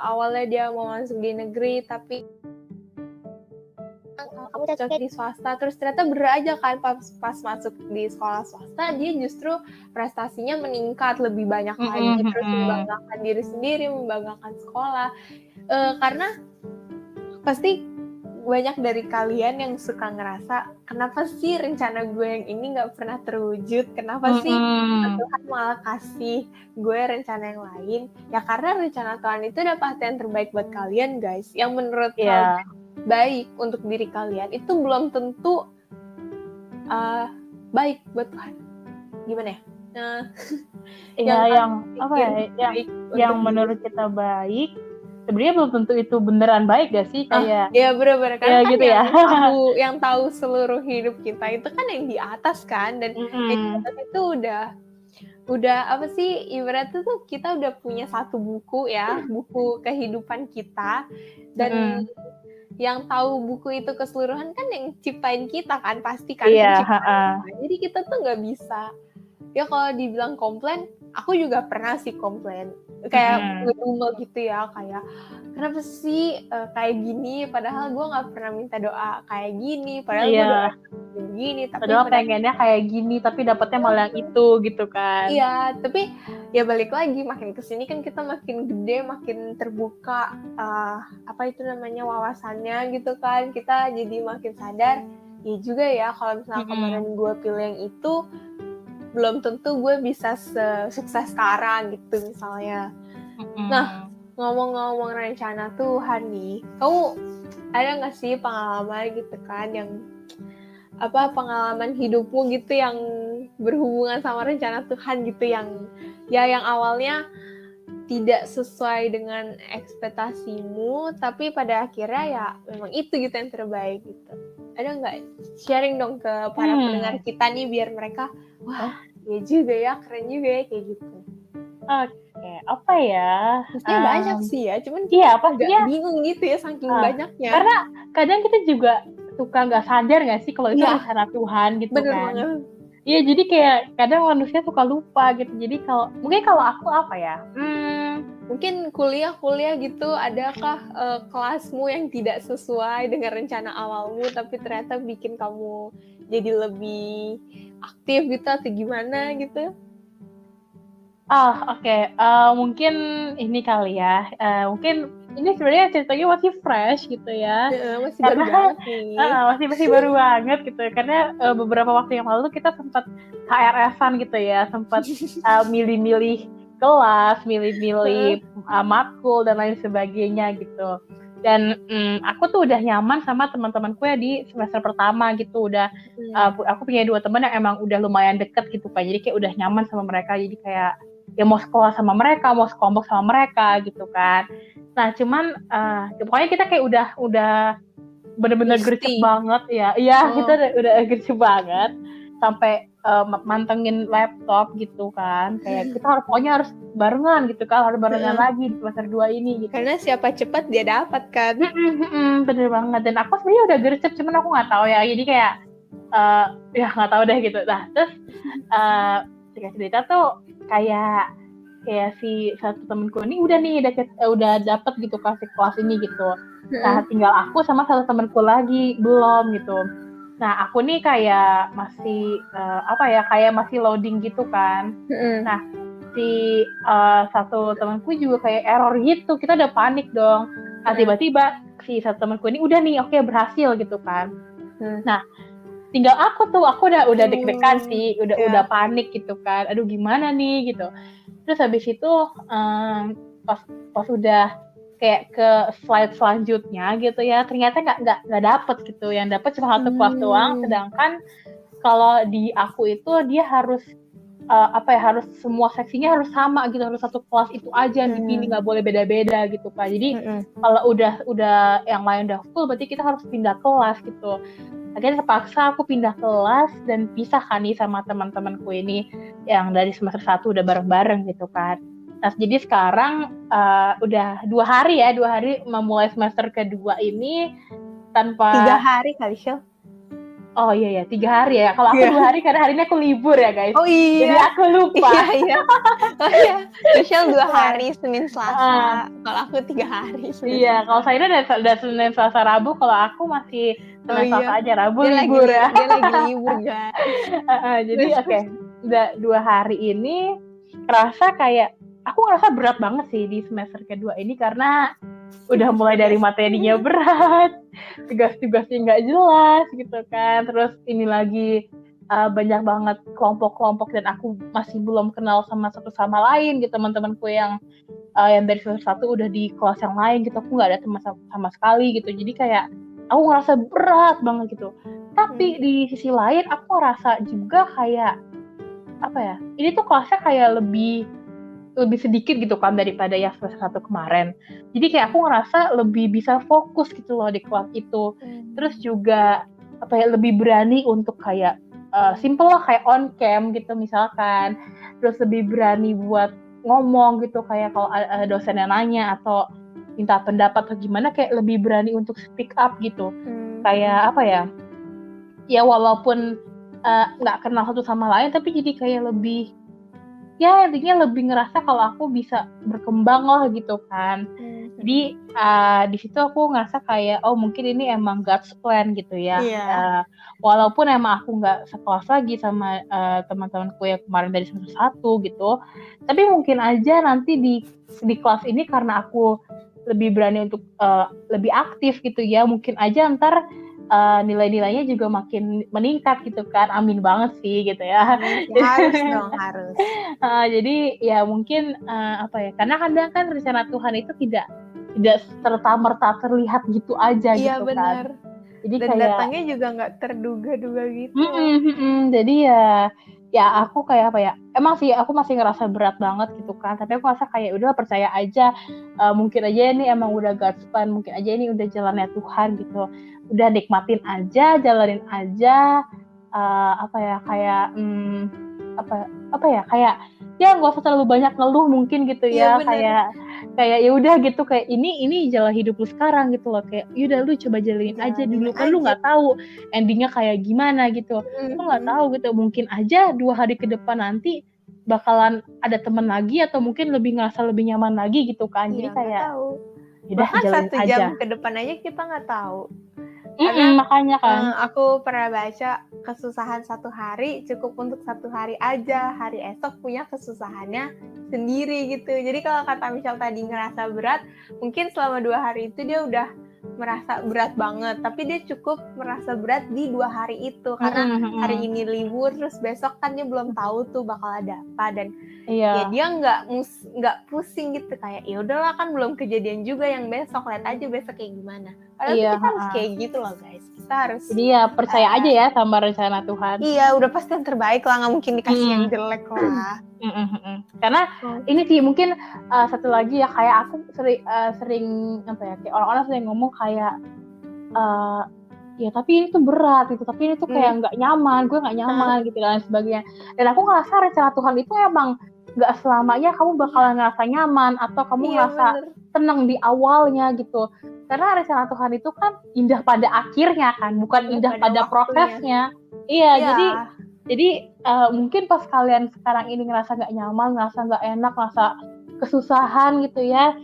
awalnya dia mau masuk di negeri tapi kamu cocok di swasta, terus ternyata bener aja kan pas masuk di sekolah swasta dia justru prestasinya meningkat lebih banyak lagi, terus membanggakan diri sendiri, membanggakan sekolah. Karena pasti banyak dari kalian yang suka ngerasa kenapa sih rencana gue yang ini nggak pernah terwujud, kenapa sih Tuhan malah kasih gue rencana yang lain. Ya karena rencana Tuhan itu udah pasti yang terbaik buat kalian guys, yang menurut kalian baik untuk diri kalian itu belum tentu baik buat Tuhan. Gimana ya? Yang apa ya, yang menurut kita baik sebenarnya belum tentu itu beneran baik gak sih, kayak ya bener-bener kan gitu yang tahu seluruh hidup kita itu kan yang di atas kan, dan yang di atas itu udah apa sih, ibaratnya tuh kita udah punya satu buku ya, buku kehidupan kita, dan yang tahu buku itu keseluruhan kan yang ciptain kita kan, pasti kan penciptaan. Jadi kita tuh nggak bisa ya, kalau dibilang komplain, aku juga pernah sih komplain kayak ngedumel gitu ya, kayak kenapa sih kayak gini, padahal gue nggak pernah minta doa kayak gini, padahal gue doa begini, tapi padahal pengennya kayak gini tapi dapetnya malah yang itu gitu kan. Iya, tapi ya balik lagi makin kesini kan kita makin gede, makin terbuka apa itu namanya wawasannya gitu kan. Kita jadi makin sadar. Ya juga ya kalau misalnya kemarin gue pilih yang itu belum tentu gue bisa sukses sekarang gitu misalnya. Nah, ngomong-ngomong rencana Tuhan nih, kamu ada nggak sih pengalaman gitu kan yang pengalaman hidupmu gitu yang berhubungan sama rencana Tuhan gitu yang awalnya tidak sesuai dengan ekspektasimu tapi pada akhirnya ya memang itu gitu yang terbaik gitu. Ada nggak sharing dong ke para pendengar kita nih biar mereka wah ya juga ya, keren juga ya kayak gitu. Oke, apa ya? Maksudnya banyak sih ya, cuman agak bingung gitu ya saking banyaknya. Karena kadang kita juga suka nggak sadar nggak sih kalau itu rencana Tuhan gitu. Bener kan. Banget. Iya, jadi kayak kadang manusia suka lupa gitu. Jadi mungkin kalau aku apa ya? Mungkin kuliah gitu, adakah kelasmu yang tidak sesuai dengan rencana awalmu tapi ternyata bikin kamu jadi lebih aktif gitu atau gimana gitu? Oke. Mungkin ini kali ya. Mungkin ini sebenarnya ceritanya masih fresh gitu ya. Masih baru banget nih. Masih baru banget gitu. Karena beberapa waktu yang lalu kita sempat KRS-an gitu ya. Sempat milih-milih kelas, milih-milih matkul dan lain sebagainya gitu. Dan aku tuh udah nyaman sama teman-temanku ya di semester pertama gitu. Udah aku punya 2 teman yang emang udah lumayan deket gitu kan. Jadi kayak udah nyaman sama mereka. Jadi kayak ya mau sekolah sama mereka, mau sekelompok sama mereka gitu kan. Nah cuman pokoknya kita kayak udah bener-bener gercep banget ya. Iya, kita udah gercep banget sampai mantengin laptop gitu kan. Kayak kita harus barengan gitu kan, harus barengan lagi di semester 2 ini gitu. Karena siapa cepat dia dapat kan. Bener banget. Dan aku sebenarnya udah gercep, cuman aku nggak tahu ya. Jadi kayak ya nggak tahu deh gitu. Nah terus cerita tuh kayak si satu temenku ini udah dapet gitu kasih kelas ini gitu. Nah tinggal aku sama satu temenku lagi belum gitu. Nah aku nih kayak masih kayak masih loading gitu kan. Nah si satu temanku juga kayak error gitu, kita udah panik dong. Nah tiba-tiba si satu temanku ini udah nih oke, berhasil gitu kan. Nah tinggal aku udah deg-degan sih, udah panik gitu kan, aduh gimana nih gitu. Terus habis itu pas udah kayak ke slide selanjutnya gitu ya, ternyata nggak dapet gitu, yang dapet cuma satu kelas doang. Sedangkan kalau di aku itu dia harus harus semua seksinya harus sama gitu, harus satu kelas itu aja yang dipilih, nggak boleh beda-beda gitu kan. Jadi kalau udah yang lain udah full, berarti kita harus pindah kelas gitu. Akhirnya terpaksa aku pindah kelas dan pisah kan nih sama teman-temanku ini yang dari semester 1 udah bareng-bareng gitu kan. Nah jadi sekarang udah 2 hari memulai semester kedua ini tanpa 3 hari kali Shell. Oh iya 3 hari ya. Kalau aku 2 hari karena hari ini aku libur ya guys. Oh iya. Jadi aku lupa. Iya. Oh iya. Michelle 2 hari Senin Selasa. Kalau aku 3 hari. Iya. Kalau saya udah Senin Selasa Rabu. Kalau aku masih Senin Selasa aja. Rabu dia libur ya. Dia lagi libur guys. Jadi udah 2 hari ini kerasa kayak aku ngerasa berat banget sih di semester kedua ini karena udah mulai dari materinya berat, tugas-tugasnya nggak jelas gitu kan, terus ini lagi banyak banget kelompok-kelompok dan aku masih belum kenal sama satu sama lain gitu. Teman-temanku yang dari semester 1 udah di kelas yang lain gitu, aku nggak ada teman sama sekali gitu, jadi kayak aku ngerasa berat banget gitu. Tapi di sisi lain aku ngerasa juga kayak ini tuh kelasnya kayak lebih sedikit gitu kan daripada yang semester 1 kemarin. Jadi kayak aku ngerasa lebih bisa fokus gitu loh di kelas itu. Terus juga lebih berani untuk kayak simple lah kayak on cam gitu misalkan. Terus lebih berani buat ngomong gitu, kayak kalau ada dosen yang nanya atau minta pendapat atau gimana, kayak lebih berani untuk speak up gitu. Kayak ya walaupun nggak kenal satu sama lain tapi jadi kayak lebih intinya lebih ngerasa kalau aku bisa berkembang lah gitu kan. Jadi di situ aku ngerasa kayak mungkin ini emang God's plan gitu ya. Walaupun emang aku nggak sekelas lagi sama teman-temanku yang kemarin dari semester 1 gitu, tapi mungkin aja nanti di kelas ini karena aku lebih berani untuk lebih aktif gitu ya, mungkin aja ntar nilai-nilainya juga makin meningkat gitu kan. Amin banget sih gitu ya. Harus dong, harus. Jadi ya mungkin karena kadang kan rencana Tuhan itu tidak serta-merta terlihat gitu aja gitu kan. Benar. Jadi dan kayak datangnya juga nggak terduga-duga gitu. Jadi ya aku kayak emang sih aku masih ngerasa berat banget gitu kan, tapi aku ngerasa kayak udah percaya aja, mungkin aja ini emang udah God's plan, mungkin aja ini udah jalannya Tuhan gitu, udah nikmatin aja, jalanin aja, kayak ya nggak usah terlalu banyak ngeluh mungkin gitu ya, kayak ya udah gitu, kayak ini jalan hidup lu sekarang gitu loh, kayak yaudah lu coba jalanin aja dulu kan, lu nggak tahu endingnya kayak gimana gitu, lu nggak tahu gitu, mungkin aja 2 hari ke depan nanti bakalan ada teman lagi atau mungkin lebih ngerasa lebih nyaman lagi gitu kan. Jadi kayak udah jalanin aja. 1 jam ke depan aja kita nggak tahu. Karena makanya kan aku pernah baca kesusahan 1 hari cukup untuk 1 hari aja, hari esok punya kesusahannya sendiri gitu. Jadi kalau kata Michelle tadi ngerasa berat, mungkin selama 2 hari itu dia udah merasa berat banget, tapi dia cukup merasa berat di 2 hari itu karena hari ini libur, terus besok kan dia belum tahu tuh bakal ada apa, dan ya dia nggak pusing gitu, kayak ya udahlah kan belum kejadian juga yang besok, lihat aja besok kayak gimana. Padahal kita harus kayak gitu loh guys, kita harus jadi ya percaya aja ya sama rencana Tuhan. Iya, udah pasti yang terbaik lah, nggak mungkin dikasih yang jelek lah. Karena ini sih mungkin satu lagi ya, kayak aku sering kayak orang-orang sering ngomong kayak ya tapi ini tuh berat gitu, tapi ini tuh kayak nggak nyaman, gue nggak nyaman gitu dan sebagainya. Dan aku ngerasa rencana Tuhan itu emang nggak selamanya kamu bakalan ngerasa nyaman atau kamu ngerasa seneng di awalnya gitu. Karena rencana Tuhan itu kan indah pada akhirnya kan, bukan indah pada prosesnya. Iya. Jadi mungkin pas kalian sekarang ini ngerasa nggak nyaman, ngerasa nggak enak, ngerasa kesusahan gitu ya,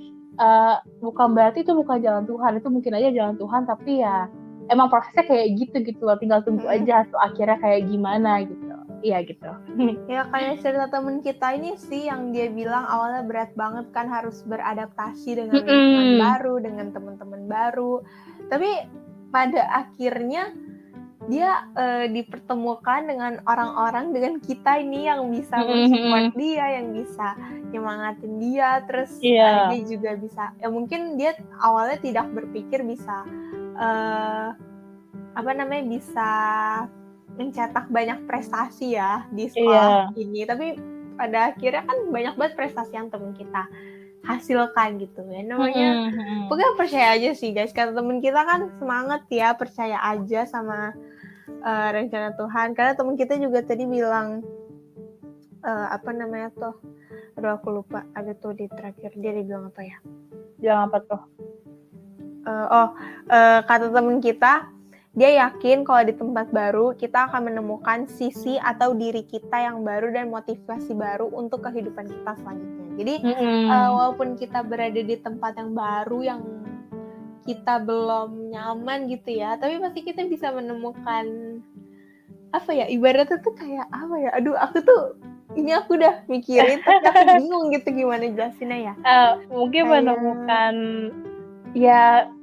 bukan berarti itu bukan jalan Tuhan, itu mungkin aja jalan Tuhan, tapi ya emang prosesnya kayak gitu loh, tinggal tunggu aja hasil akhirnya kayak gimana gitu. Iya gitu. Ya kayak cerita temen kita ini sih, yang dia bilang awalnya berat banget kan, harus beradaptasi dengan lingkungan baru, dengan teman-teman baru, tapi pada akhirnya dia dipertemukan dengan orang-orang, dengan kita ini yang bisa mensupport dia, yang bisa nyemangatin dia, terus dia juga bisa, ya mungkin dia awalnya tidak berpikir bisa bisa mencetak banyak prestasi ya di sekolah ini, tapi pada akhirnya kan banyak banget prestasi yang temen kita hasilkan gitu ya, namanya pokoknya percaya aja sih guys, kata temen kita kan, semangat ya, percaya aja sama rencana Tuhan. Karena temen kita juga tadi bilang aku lupa, ada tuh di terakhir dia bilang apa ya, bilang apa tuh, kata temen kita, dia yakin kalau di tempat baru kita akan menemukan sisi atau diri kita yang baru dan motivasi baru untuk kehidupan kita selanjutnya. Jadi walaupun kita berada di tempat yang baru yang kita belum nyaman gitu ya, tapi pasti kita bisa menemukan ibaratnya tuh kayak aku udah mikirin tapi aku bingung gitu gimana jelasinnya ya. Mungkin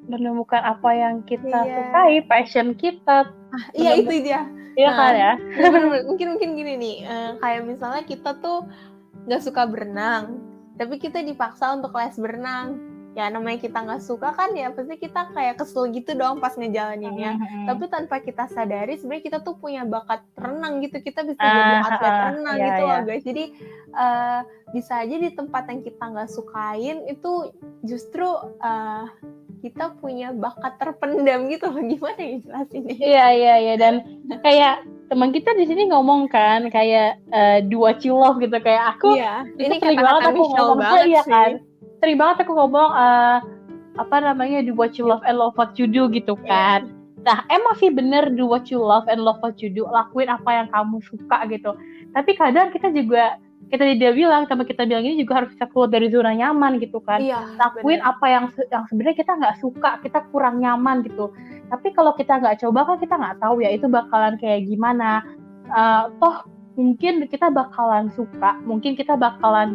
menemukan apa yang kita sukai, passion kita. Itu dia. Iya kan ya. Mungkin gini nih, kayak misalnya kita tuh nggak suka berenang, tapi kita dipaksa untuk les berenang. Ya namanya kita nggak suka kan, ya pasti kita kayak kesel gitu dong pas ngejalaninnya. Tapi tanpa kita sadari sebenarnya kita tuh punya bakat renang gitu, kita bisa jadi atlet renang gitu loh guys. Jadi bisa aja di tempat yang kita nggak sukain itu justru kita punya bakat terpendam gitu loh, gimana ya jelasinnya? Iya, dan kayak teman kita di sini ngomong kan kayak do what you love gitu, kayak aku ini kata-kata Michelle banget sih. Kan sering banget aku ngomong do what you love and love what you do gitu kan. Nah emang sih bener, do what you love and love what you do, lakuin apa yang kamu suka gitu. Tapi kadang kita juga dia bilang sama kita bilang ini juga harus bisa keluar dari zona nyaman gitu kan. Lakuin apa yang sebenarnya kita nggak suka, kita kurang nyaman gitu. Tapi kalau kita nggak coba kan kita nggak tahu ya itu bakalan kayak gimana. Toh mungkin kita bakalan suka, mungkin kita bakalan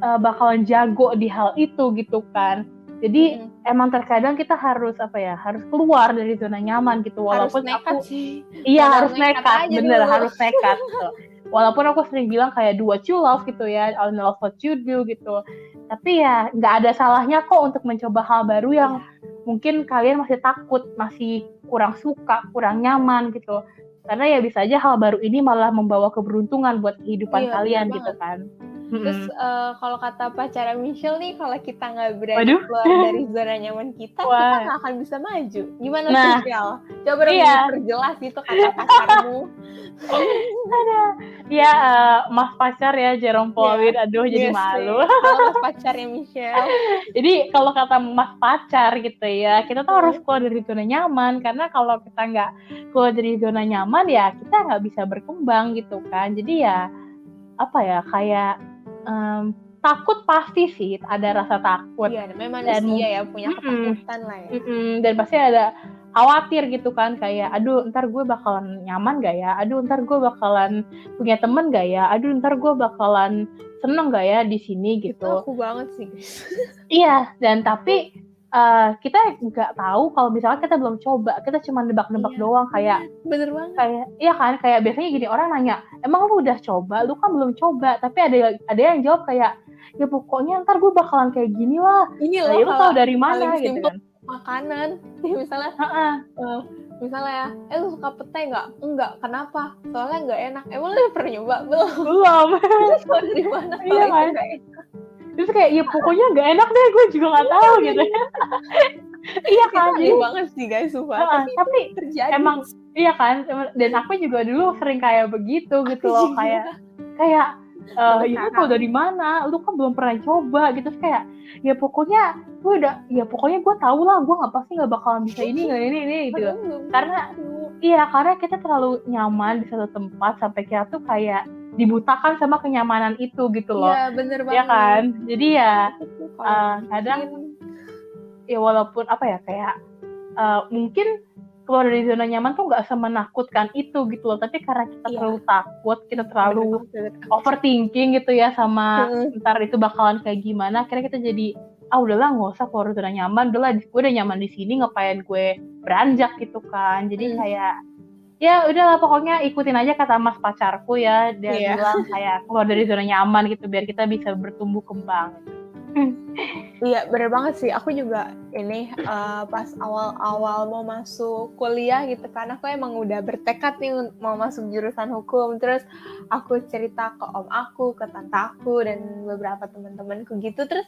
bakalan jago di hal itu gitu kan. Jadi emang terkadang kita harus harus keluar dari zona nyaman gitu. Walaupun harus nekat sih. Iya harus nekat, bener dulu. Harus nekat gitu. Walaupun aku sering bilang kayak do what you love gitu ya, only love what you do gitu. Tapi ya nggak ada salahnya kok untuk mencoba hal baru yang mungkin kalian masih takut, masih kurang suka, kurang nyaman gitu. Karena ya bisa aja hal baru ini malah membawa keberuntungan buat kehidupan kalian gitu kan. Terus kalau kata pacarnya Michelle nih, kalau kita nggak berani keluar dari zona nyaman kita nggak akan bisa maju. Gimana Michelle? Coba dong diperjelas gitu kata pacarmu. Ya, mas pacar ya Jerome Pauline, aduh jadi malu. Kalau mas pacarnya Michelle. Jadi kalau kata mas pacar gitu ya, kita tuh harus keluar dari zona nyaman, karena kalau kita nggak keluar dari zona nyaman ya kita nggak bisa berkembang gitu kan. Jadi ya kayak takut pasti sih, ada rasa takut. Iya, memang manusia ya punya ketakutan lah ya. Dan pasti ada khawatir gitu kan, kayak aduh ntar gue bakalan nyaman gak ya, aduh ntar gue bakalan punya temen gak ya, aduh ntar gue bakalan seneng gak ya di sini gitu. Itu aku banget sih guys. Iya, dan tapi kita nggak tahu kalau misalnya kita belum coba, kita cuma nebak-nebak doang, kayak bener banget. Kayak iya kan, kayak biasanya gini, orang nanya, emang lu udah coba? Lu kan belum coba. Tapi ada yang jawab kayak, ya pokoknya ntar gue bakalan kayak gini lah. Ini loh, lu tahu dari mana gitu kan? Makanan, misalnya, misalnya ya, lu suka petai nggak? Enggak, kenapa? Soalnya nggak enak. Emang lu pernah nyoba? Belum. Tahu dari mana? Iya kan? Terus kayak ya pokoknya nggak enak deh, gue juga nggak tahu gitu. Iya kan, jadi banget sih guys, tapi terjadi. Emang iya kan, dan aku juga dulu sering kayak begitu gitu loh, kayak itu tau dari mana, lu kan belum pernah coba gitu. Terus kayak ya pokoknya gue tahu lah, gue pasti nggak bakalan bisa ini gitu. Karena kita terlalu nyaman di satu tempat sampai kita tuh kayak dibutakan sama kenyamanan itu gitu loh. Iya bener banget. Ya kan, jadi ya kadang ya walaupun kayak mungkin keluar dari zona nyaman tuh nggak semenakutkan itu gitu loh, tapi karena kita terlalu takut, kita terlalu overthinking gitu ya sama ntar itu bakalan kayak gimana, akhirnya kita jadi udahlah nggak usah keluar zona nyaman, udahlah gue udah nyaman di sini, ngapain gue beranjak gitu kan. Jadi kayak ya udahlah pokoknya ikutin aja kata mas pacarku ya, dia bilang kayak keluar dari zona nyaman gitu biar kita bisa bertumbuh kembang. Iya bener banget sih, aku juga ini pas awal-awal mau masuk kuliah gitu kan, aku emang udah bertekad nih mau masuk jurusan hukum. Terus aku cerita ke om aku, ke tante aku, dan beberapa teman-temanku gitu. Terus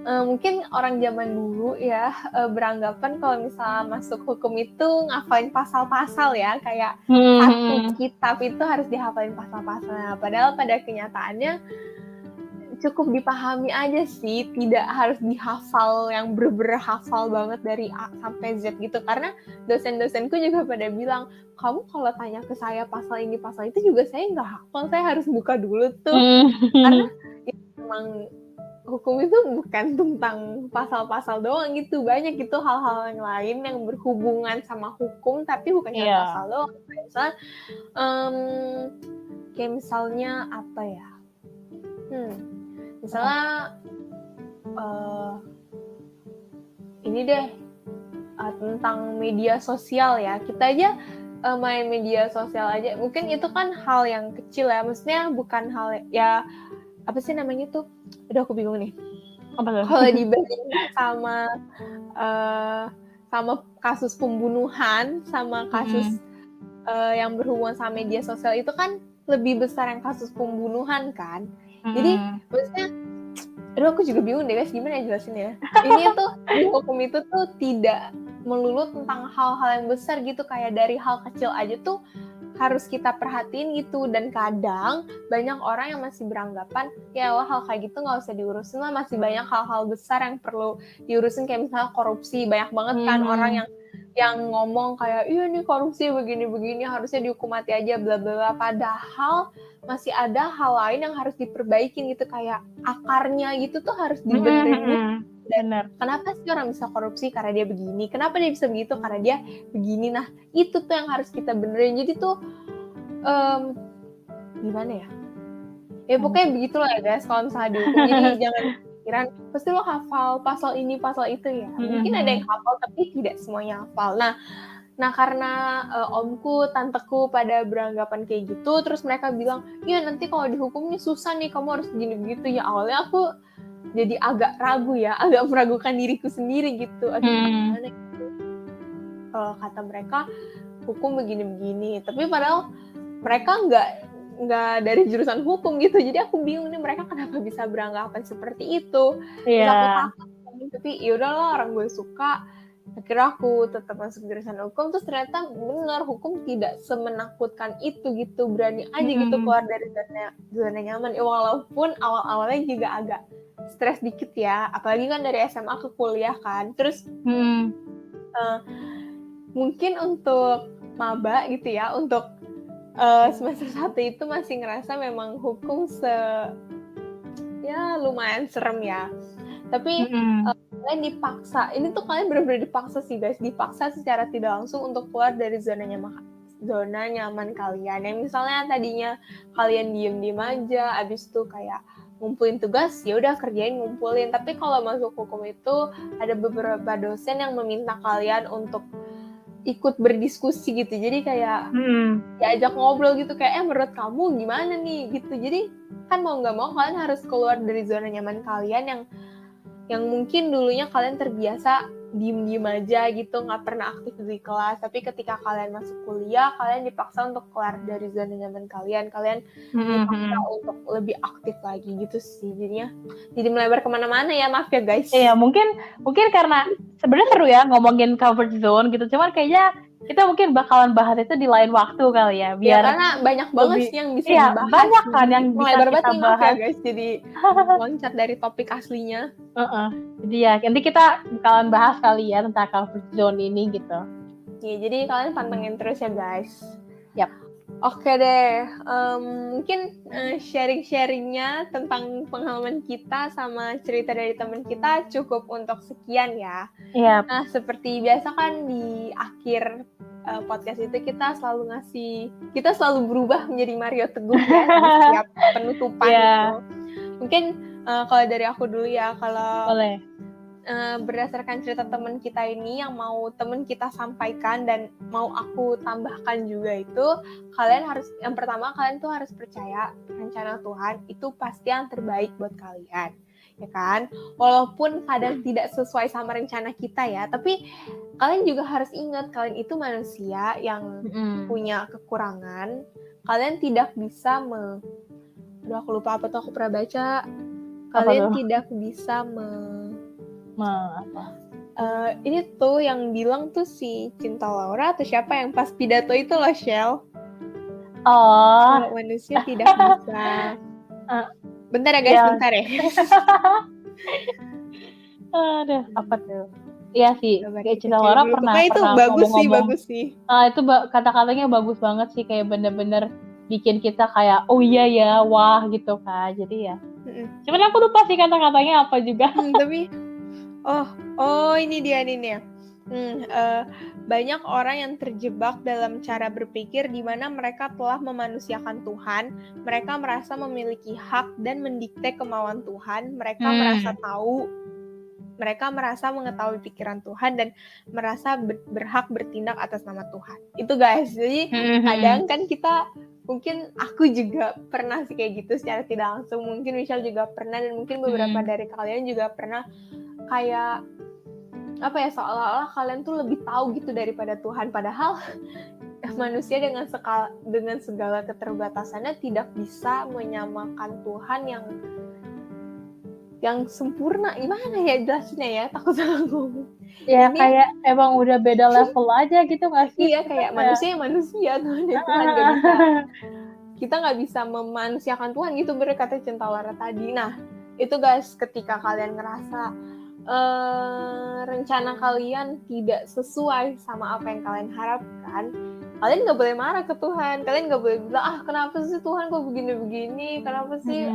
mungkin orang zaman dulu ya beranggapan kalau misalnya masuk hukum itu ngafalin pasal-pasal ya, kayak satu kitab itu harus dihafalin pasal-pasalnya. Padahal pada kenyataannya cukup dipahami aja sih, tidak harus dihafal yang bener-bener hafal banget dari A sampai Z gitu. Karena dosen-dosenku juga pada bilang, kamu kalau tanya ke saya pasal ini pasal itu juga saya nggak hafal, saya harus buka dulu tuh. Karena ya, memang hukum itu bukan tentang pasal-pasal doang gitu, banyak gitu hal-hal yang lain yang berhubungan sama hukum tapi bukan cuma pasal doang. Kayak misalnya apa ya? Misalnya ini deh tentang media sosial ya, kita aja main media sosial aja, mungkin itu kan hal yang kecil ya, maksudnya bukan hal ya apa sih namanya tuh, udah aku bingung nih. Kalau dibanding sama kasus pembunuhan, sama kasus yang berhubungan sama media sosial itu kan lebih besar yang kasus pembunuhan kan. Jadi maksudnya, aku juga bingung deh guys, gimana ya jelasin ya. Ini tuh di hukum itu tuh tidak melulu tentang hal-hal yang besar gitu, kayak dari hal kecil aja tuh harus kita perhatiin gitu. Dan kadang banyak orang yang masih beranggapan ya hal kayak gitu nggak usah diurusin lah, masih banyak hal-hal besar yang perlu diurusin, kayak misalnya korupsi. Banyak banget kan orang yang yang ngomong kayak iya nih korupsi begini-begini harusnya dihukum mati aja bla bla bla, padahal masih ada hal lain yang harus diperbaikin gitu, kayak akarnya gitu tuh harus dibenerin dulu. Bener. Kenapa sih orang bisa korupsi? Karena dia begini. Kenapa dia bisa begitu? Karena dia begini. Nah itu tuh yang harus kita benerin. Jadi tuh gimana ya? Ya pokoknya begitulah ya guys, kalau misalnya dihukum. Jadi jangan pikiran pasti lo hafal pasal ini pasal itu ya. Mungkin ada yang hafal tapi tidak semuanya hafal. Nah karena omku, tanteku pada beranggapan kayak gitu, terus mereka bilang, iya nanti kalau dihukumnya susah nih, kamu harus gini begitu. Ya awalnya aku jadi agak ragu ya, agak meragukan diriku sendiri gitu. Aduh gimana gitu. Kata mereka hukum begini-begini, tapi padahal mereka nggak dari jurusan hukum gitu, jadi aku bingung nih mereka kenapa bisa beranggapan seperti itu. Terus aku takut, tapi yaudahlah orang gue suka. Akhirnya aku tetap masuk jurusan hukum, terus ternyata bener hukum tidak semenakutkan itu gitu, berani aja gitu keluar dari zona nyaman. Walaupun awal-awalnya juga agak stres dikit ya, apalagi kan dari SMA ke kuliah kan. Terus mungkin untuk maba gitu ya, untuk semester 1 itu masih ngerasa memang hukum ya lumayan serem ya. Tapi kalian dipaksa, ini tuh kalian benar-benar dipaksa sih guys, dipaksa secara tidak langsung untuk keluar dari zona nyaman kalian. Yang misalnya tadinya kalian diem-diem aja, abis itu kayak ngumpulin tugas, ya udah kerjain ngumpulin. Tapi kalau masuk hukum itu ada beberapa dosen yang meminta kalian untuk ikut berdiskusi gitu, jadi kayak diajak ngobrol gitu, kayak menurut kamu gimana nih gitu. Jadi kan mau nggak mau kalian harus keluar dari zona nyaman kalian yang mungkin dulunya kalian terbiasa diem-diem aja gitu, nggak pernah aktif di kelas. Tapi ketika kalian masuk kuliah, kalian dipaksa untuk keluar dari zona nyaman kalian dipaksa untuk lebih aktif lagi gitu sih. Jadinya jadi melebar kemana-mana ya, maaf ya guys. Iya, mungkin karena sebenarnya seru ya ngomongin comfort zone gitu, cuman kayaknya kita mungkin bakalan bahas itu di lain waktu kali ya, biar karena banyak banget sih yang bisa dibahas. Banyak kan yang bisa kita bahas ya guys, jadi loncat dari topik aslinya. Jadi ya nanti kita bakalan bahas kali ya tentang comfort zone ini gitu. Ya, jadi kalian pantengin terus ya guys. Yap. Oke deh, mungkin sharing-sharingnya tentang pengalaman kita sama cerita dari teman kita cukup untuk sekian ya. Yep. Nah, seperti biasa kan di akhir podcast itu kita selalu berubah menjadi Mario Teguh ya di setiap penutupan gitu. Mungkin kalau dari aku dulu ya, kalau boleh. Berdasarkan cerita teman kita ini yang mau teman kita sampaikan dan mau aku tambahkan juga, itu yang pertama kalian tuh harus percaya rencana Tuhan itu pasti yang terbaik buat kalian, ya kan? Walaupun kadang tidak sesuai sama rencana kita ya, tapi kalian juga harus ingat kalian itu manusia yang punya kekurangan. Kalian tidak bisa aku lupa apa tuh, aku pernah baca. Kalian tidak bisa ini tuh yang bilang tuh si Cinta Laura atau siapa yang pas pidato itu loh, Shell. Manusia tidak bisa. Bentar ya guys, bentar ya. Aduh, apa tuh? Iya sih, kayak Cinta Laura pernah itu bagus sih. Itu kata-katanya bagus banget sih, kayak bener-bener bikin kita kayak oh iya ya, wah gitu kan. Jadi ya. Cuman aku lupa sih kata-katanya apa juga. Tapi ini dia. Banyak orang yang terjebak dalam cara berpikir di mana mereka telah memanusiakan Tuhan. Mereka merasa memiliki hak dan mendikte kemauan Tuhan. Mereka merasa mengetahui pikiran Tuhan dan merasa berhak bertindak atas nama Tuhan. Itu guys. Jadi kadang kan kita, mungkin aku juga pernah sih kayak gitu secara tidak langsung. Mungkin Michelle juga pernah, dan mungkin beberapa dari kalian juga pernah kayak apa ya, seolah-olah kalian tuh lebih tahu gitu daripada Tuhan, padahal manusia dengan segala keterbatasannya tidak bisa menyamakan Tuhan yang sempurna. Gimana ya jelasinnya ya, takut salah ngomong ya. Ini kayak emang udah beda level aja gitu nggak sih? Iya, kayak manusia Tuhan nggak bisa, kita nggak bisa memanusiakan Tuhan gitu, bener kata Cinta Laura tadi. Nah itu guys, ketika kalian ngerasa rencana kalian tidak sesuai sama apa yang kalian harapkan, kalian nggak boleh marah ke Tuhan. Kalian nggak boleh bilang, kenapa sih Tuhan kok begini-begini, kenapa sih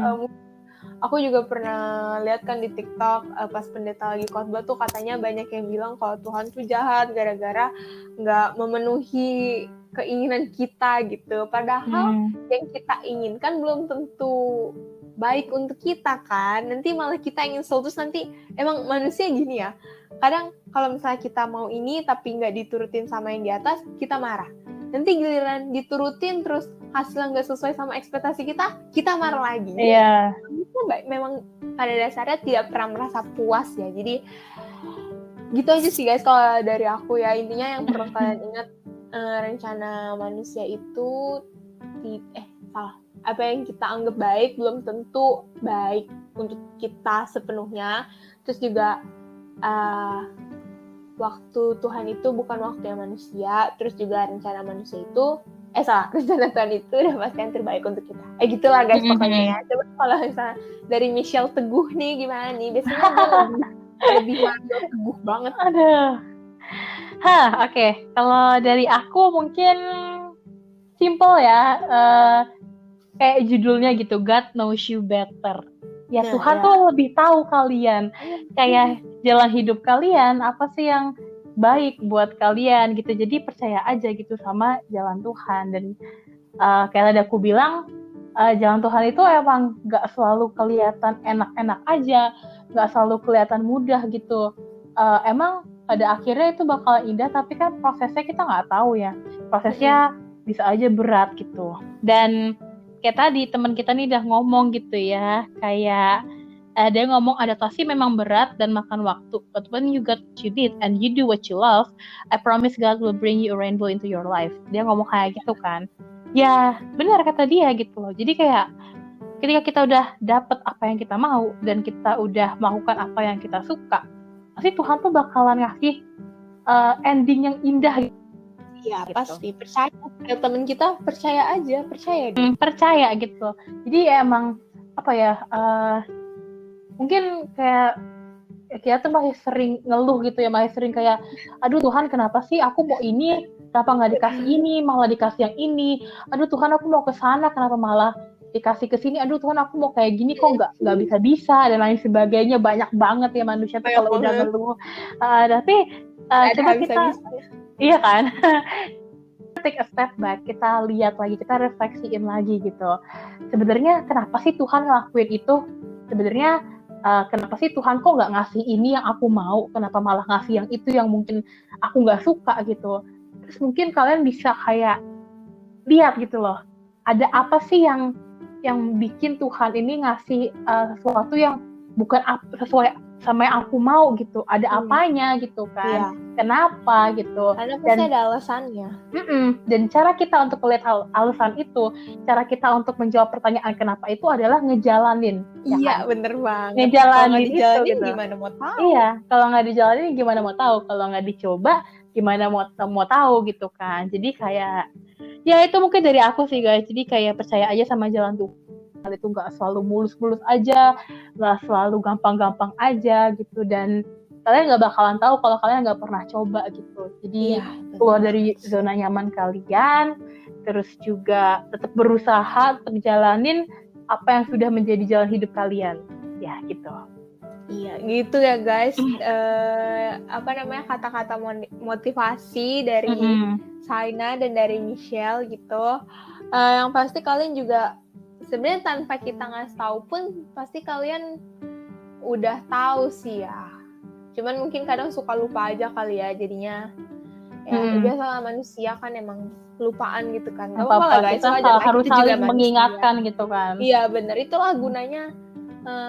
aku juga pernah lihat kan di TikTok pas pendeta lagi khotbah tuh katanya banyak yang bilang kalau Tuhan tuh jahat gara-gara nggak memenuhi keinginan kita gitu. Padahal yang kita inginkan belum tentu baik untuk kita kan. Nanti malah kita ingin sesuatu, nanti emang manusia gini ya. Kadang kalau misalnya kita mau ini tapi nggak diturutin sama yang di atas, kita marah. Nanti giliran diturutin terus hasilnya nggak sesuai sama ekspektasi kita marah lagi. Iya. Memang pada dasarnya tidak pernah merasa puas ya. Jadi gitu aja sih guys kalau dari aku ya. Intinya yang perlu kalian ingat, rencana manusia itu apa yang kita anggap baik belum tentu baik untuk kita sepenuhnya. Terus juga waktu Tuhan itu bukan waktu yang manusia. Terus juga rencana manusia itu rencana Tuhan itu udah pasti yang terbaik untuk kita. Gitulah guys pokoknya ya. Coba kalau misalnya dari Michelle Teguh nih gimana nih? Biasanya dia lebih Mario Teguh banget. Aduh. Oke. Kalau dari aku mungkin simple ya. Kayak judulnya gitu, God knows you better. Ya Tuhan tuh lebih tahu kalian. Kayak jalan hidup kalian, apa sih yang baik buat kalian gitu. Jadi percaya aja gitu sama jalan Tuhan. Dan kayak tadi aku bilang, jalan Tuhan itu emang gak selalu kelihatan enak-enak aja, gak selalu kelihatan mudah gitu. Emang pada akhirnya itu bakal indah, tapi kan prosesnya kita gak tahu ya. Prosesnya bisa aja berat gitu. Dan kayak tadi teman kita nih udah ngomong gitu ya, kayak dia ngomong adaptasi memang berat dan makan waktu, but when you got what you did and you do what you love, I promise God will bring you a rainbow into your life. Dia ngomong kayak gitu kan. Ya benar kata dia gitu loh. Jadi kayak ketika kita udah dapet apa yang kita mau dan kita udah melakukan apa yang kita suka, pasti Tuhan tuh bakalan ngasih ending yang indah gitu. Iya gitu. Pasti percaya. Temen kita percaya aja, percaya deh. Percaya gitu. Jadi ya emang apa ya? Mungkin kayak kita tuh masih sering ngeluh gitu ya, masih sering kayak, aduh Tuhan kenapa sih aku mau ini, kenapa nggak dikasih ini, malah dikasih yang ini. Aduh Tuhan aku mau ke sana, kenapa malah dikasih ke sini. Aduh Tuhan aku mau kayak gini kok nggak bisa dan lain sebagainya. Banyak banget ya manusia tuh kalau udah ngeluh. Tapi coba kita, iya kan? Take a step back, kita lihat lagi, kita refleksiin lagi gitu. Sebenarnya kenapa sih Tuhan ngelakuin itu? Sebenarnya kenapa sih Tuhan kok nggak ngasih ini yang aku mau? Kenapa malah ngasih yang itu yang mungkin aku nggak suka gitu? Terus mungkin kalian bisa kayak lihat gitu loh, ada apa sih yang bikin Tuhan ini ngasih sesuatu yang bukan sesuai sama yang aku mau gitu. Ada apanya gitu kan? Iya. Kenapa gitu? Karena pasti ada alasannya. Dan cara kita untuk melihat alasan itu, cara kita untuk menjawab pertanyaan kenapa itu adalah ngejalanin. Iya, kan? Bener banget. Ngejalanin itu gitu. Gimana mau tahu? Iya, kalau nggak dijalanin gimana mau tahu? Kalau nggak dicoba gimana mau tahu gitu kan? Jadi kayak, ya itu mungkin dari aku sih guys. Jadi kayak percaya aja sama jalan Tuhan. Hal itu nggak selalu mulus-mulus aja, nggak selalu gampang-gampang aja gitu, dan kalian nggak bakalan tahu kalau kalian nggak pernah coba gitu. Jadi keluar dari zona nyaman kalian, terus juga tetap berusaha untuk jalanin apa yang sudah menjadi jalan hidup kalian, ya gitu. Iya, gitu ya guys. Kata-kata motivasi dari Saina dan dari Michelle gitu. Yang pasti kalian juga sebenarnya tanpa kita ngasih tahu pun pasti kalian udah tahu sih ya. Cuman mungkin kadang suka lupa aja kali ya jadinya. Ya biasa manusia kan emang lupaan gitu kan. Gak apa-apa lah guys. Kita harus saling mengingatkan gitu kan. Iya benar, itulah gunanya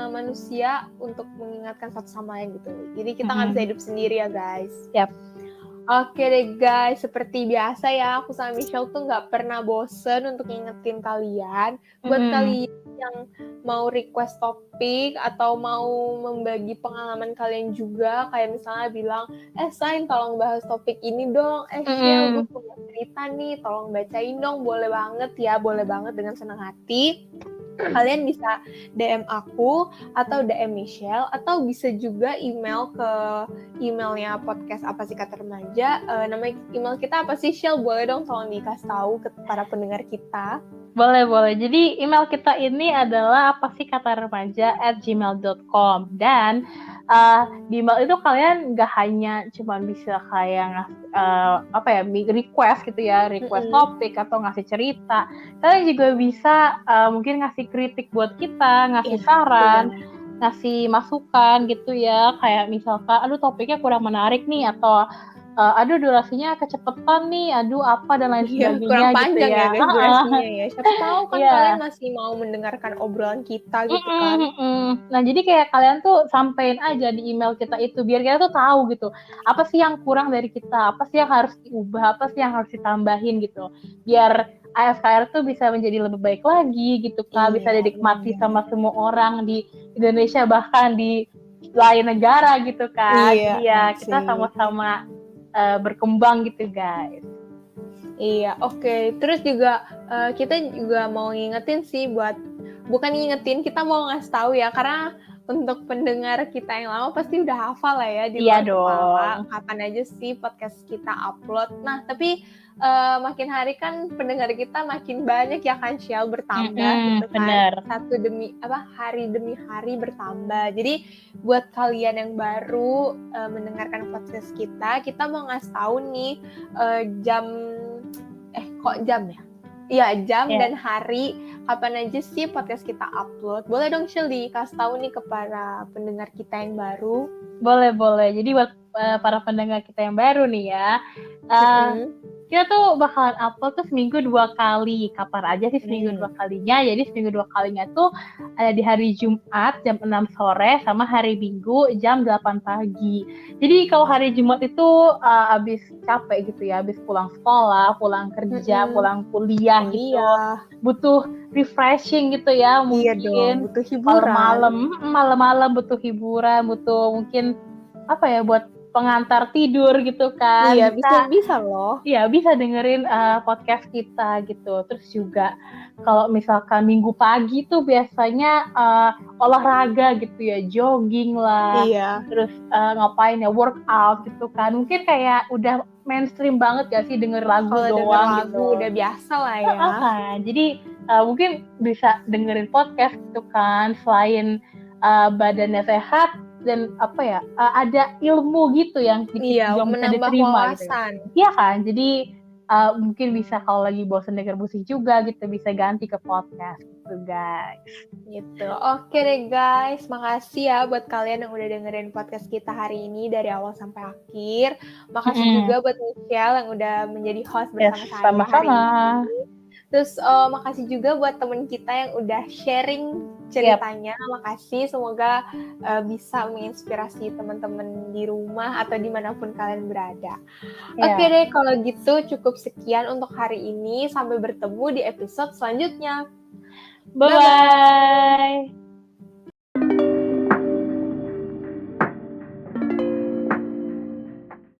manusia untuk mengingatkan satu sama lain gitu. Jadi kita nggak bisa hidup sendiri ya guys. Yap. Oke deh guys, seperti biasa ya, aku sama Michelle tuh gak pernah bosen untuk ngingetin kalian. Buat kalian yang mau request topik atau mau membagi pengalaman kalian juga, kayak misalnya bilang, Sain tolong bahas topik ini dong, Shell gue punya cerita nih, tolong bacain dong, boleh banget ya, boleh banget dengan senang hati. Kalian bisa DM aku atau DM Michelle, atau bisa juga email ke emailnya podcast apa sih kata remaja. Nama email kita apa sih, Shell? Boleh dong tolong dikasih tahu ke para pendengar kita. Boleh. Jadi email kita ini adalah apa sih kata remaja@gmail.com, dan di email itu kalian nggak hanya cuma bisa kayak request gitu ya, request topik atau ngasih cerita. Kalian juga bisa mungkin ngasih kritik buat kita, ngasih saran, ngasih masukan gitu ya, kayak misalkan aduh topiknya kurang menarik nih, atau aduh durasinya kecepetan nih, aduh apa dan lain sebagainya kurang panjang gitu ya. Guys, durasinya ya. Siapa tahu kan kalian masih mau mendengarkan obrolan kita gitu kan. Nah jadi kayak kalian tuh sampein aja di email kita itu, biar kita tuh tahu gitu apa sih yang kurang dari kita, apa sih yang harus diubah, apa sih yang harus ditambahin gitu, biar AFKR tuh bisa menjadi lebih baik lagi gitu kan, bisa dinikmati sama semua orang di Indonesia, bahkan di lain negara gitu kan. Jadi ya kita sama-sama berkembang gitu guys. Iya, oke. Terus juga kita juga mau ngingetin sih kita mau ngasih tahu ya, karena untuk pendengar kita yang lama pasti udah hafal lah ya di luar kepala kapan aja sih podcast kita upload. Nah, tapi makin hari kan pendengar kita makin banyak ya kan, Shell, bertambah gitu kan. Hari demi hari bertambah. Jadi buat kalian yang baru mendengarkan podcast kita mau ngasih tahu nih jam dan hari kapan aja sih podcast kita upload. Boleh dong, Shell, dikasih tahu nih ke para pendengar kita yang baru. Boleh. Jadi buat para pendengar kita yang baru nih ya, kita tuh bakalan upload tuh seminggu 2 kali. Kapan aja sih seminggu 2 kalinya? Jadi seminggu 2 kalinya tuh ada di hari Jumat jam 6 sore sama hari Minggu jam 8 pagi. Jadi kalau hari Jumat itu abis capek gitu ya, abis pulang sekolah, pulang kerja, pulang kuliah gitu, butuh refreshing gitu ya, mungkin butuh hiburan. malam-malam butuh hiburan, butuh mungkin buat pengantar tidur gitu kan. Iya, bisa loh. Iya, bisa dengerin podcast kita gitu. Terus juga kalau misalkan Minggu pagi tuh biasanya olahraga gitu ya, jogging lah. Terus ngapain ya, workout gitu kan. Mungkin kayak udah mainstream banget gak sih denger lagu doang gitu. Udah biasa lah ya. Jadi mungkin bisa dengerin podcast gitu kan, selain badannya sehat dan ada ilmu gitu yang juga bisa diterima wawasan. Gitu. Iya kan, jadi mungkin bisa kalau lagi bosan denger musik juga gitu, bisa ganti ke podcast gitu guys. Gitu. Oke deh guys, makasih ya buat kalian yang udah dengerin podcast kita hari ini dari awal sampai akhir. Makasih juga buat Michelle yang udah menjadi host bersama saya hari ini. Terus makasih juga buat temen kita yang udah sharing ceritanya. Makasih, semoga bisa menginspirasi teman-teman di rumah atau dimanapun kalian berada. Oke deh, kalau gitu cukup sekian untuk hari ini. Sampai bertemu di episode selanjutnya. Bye-bye.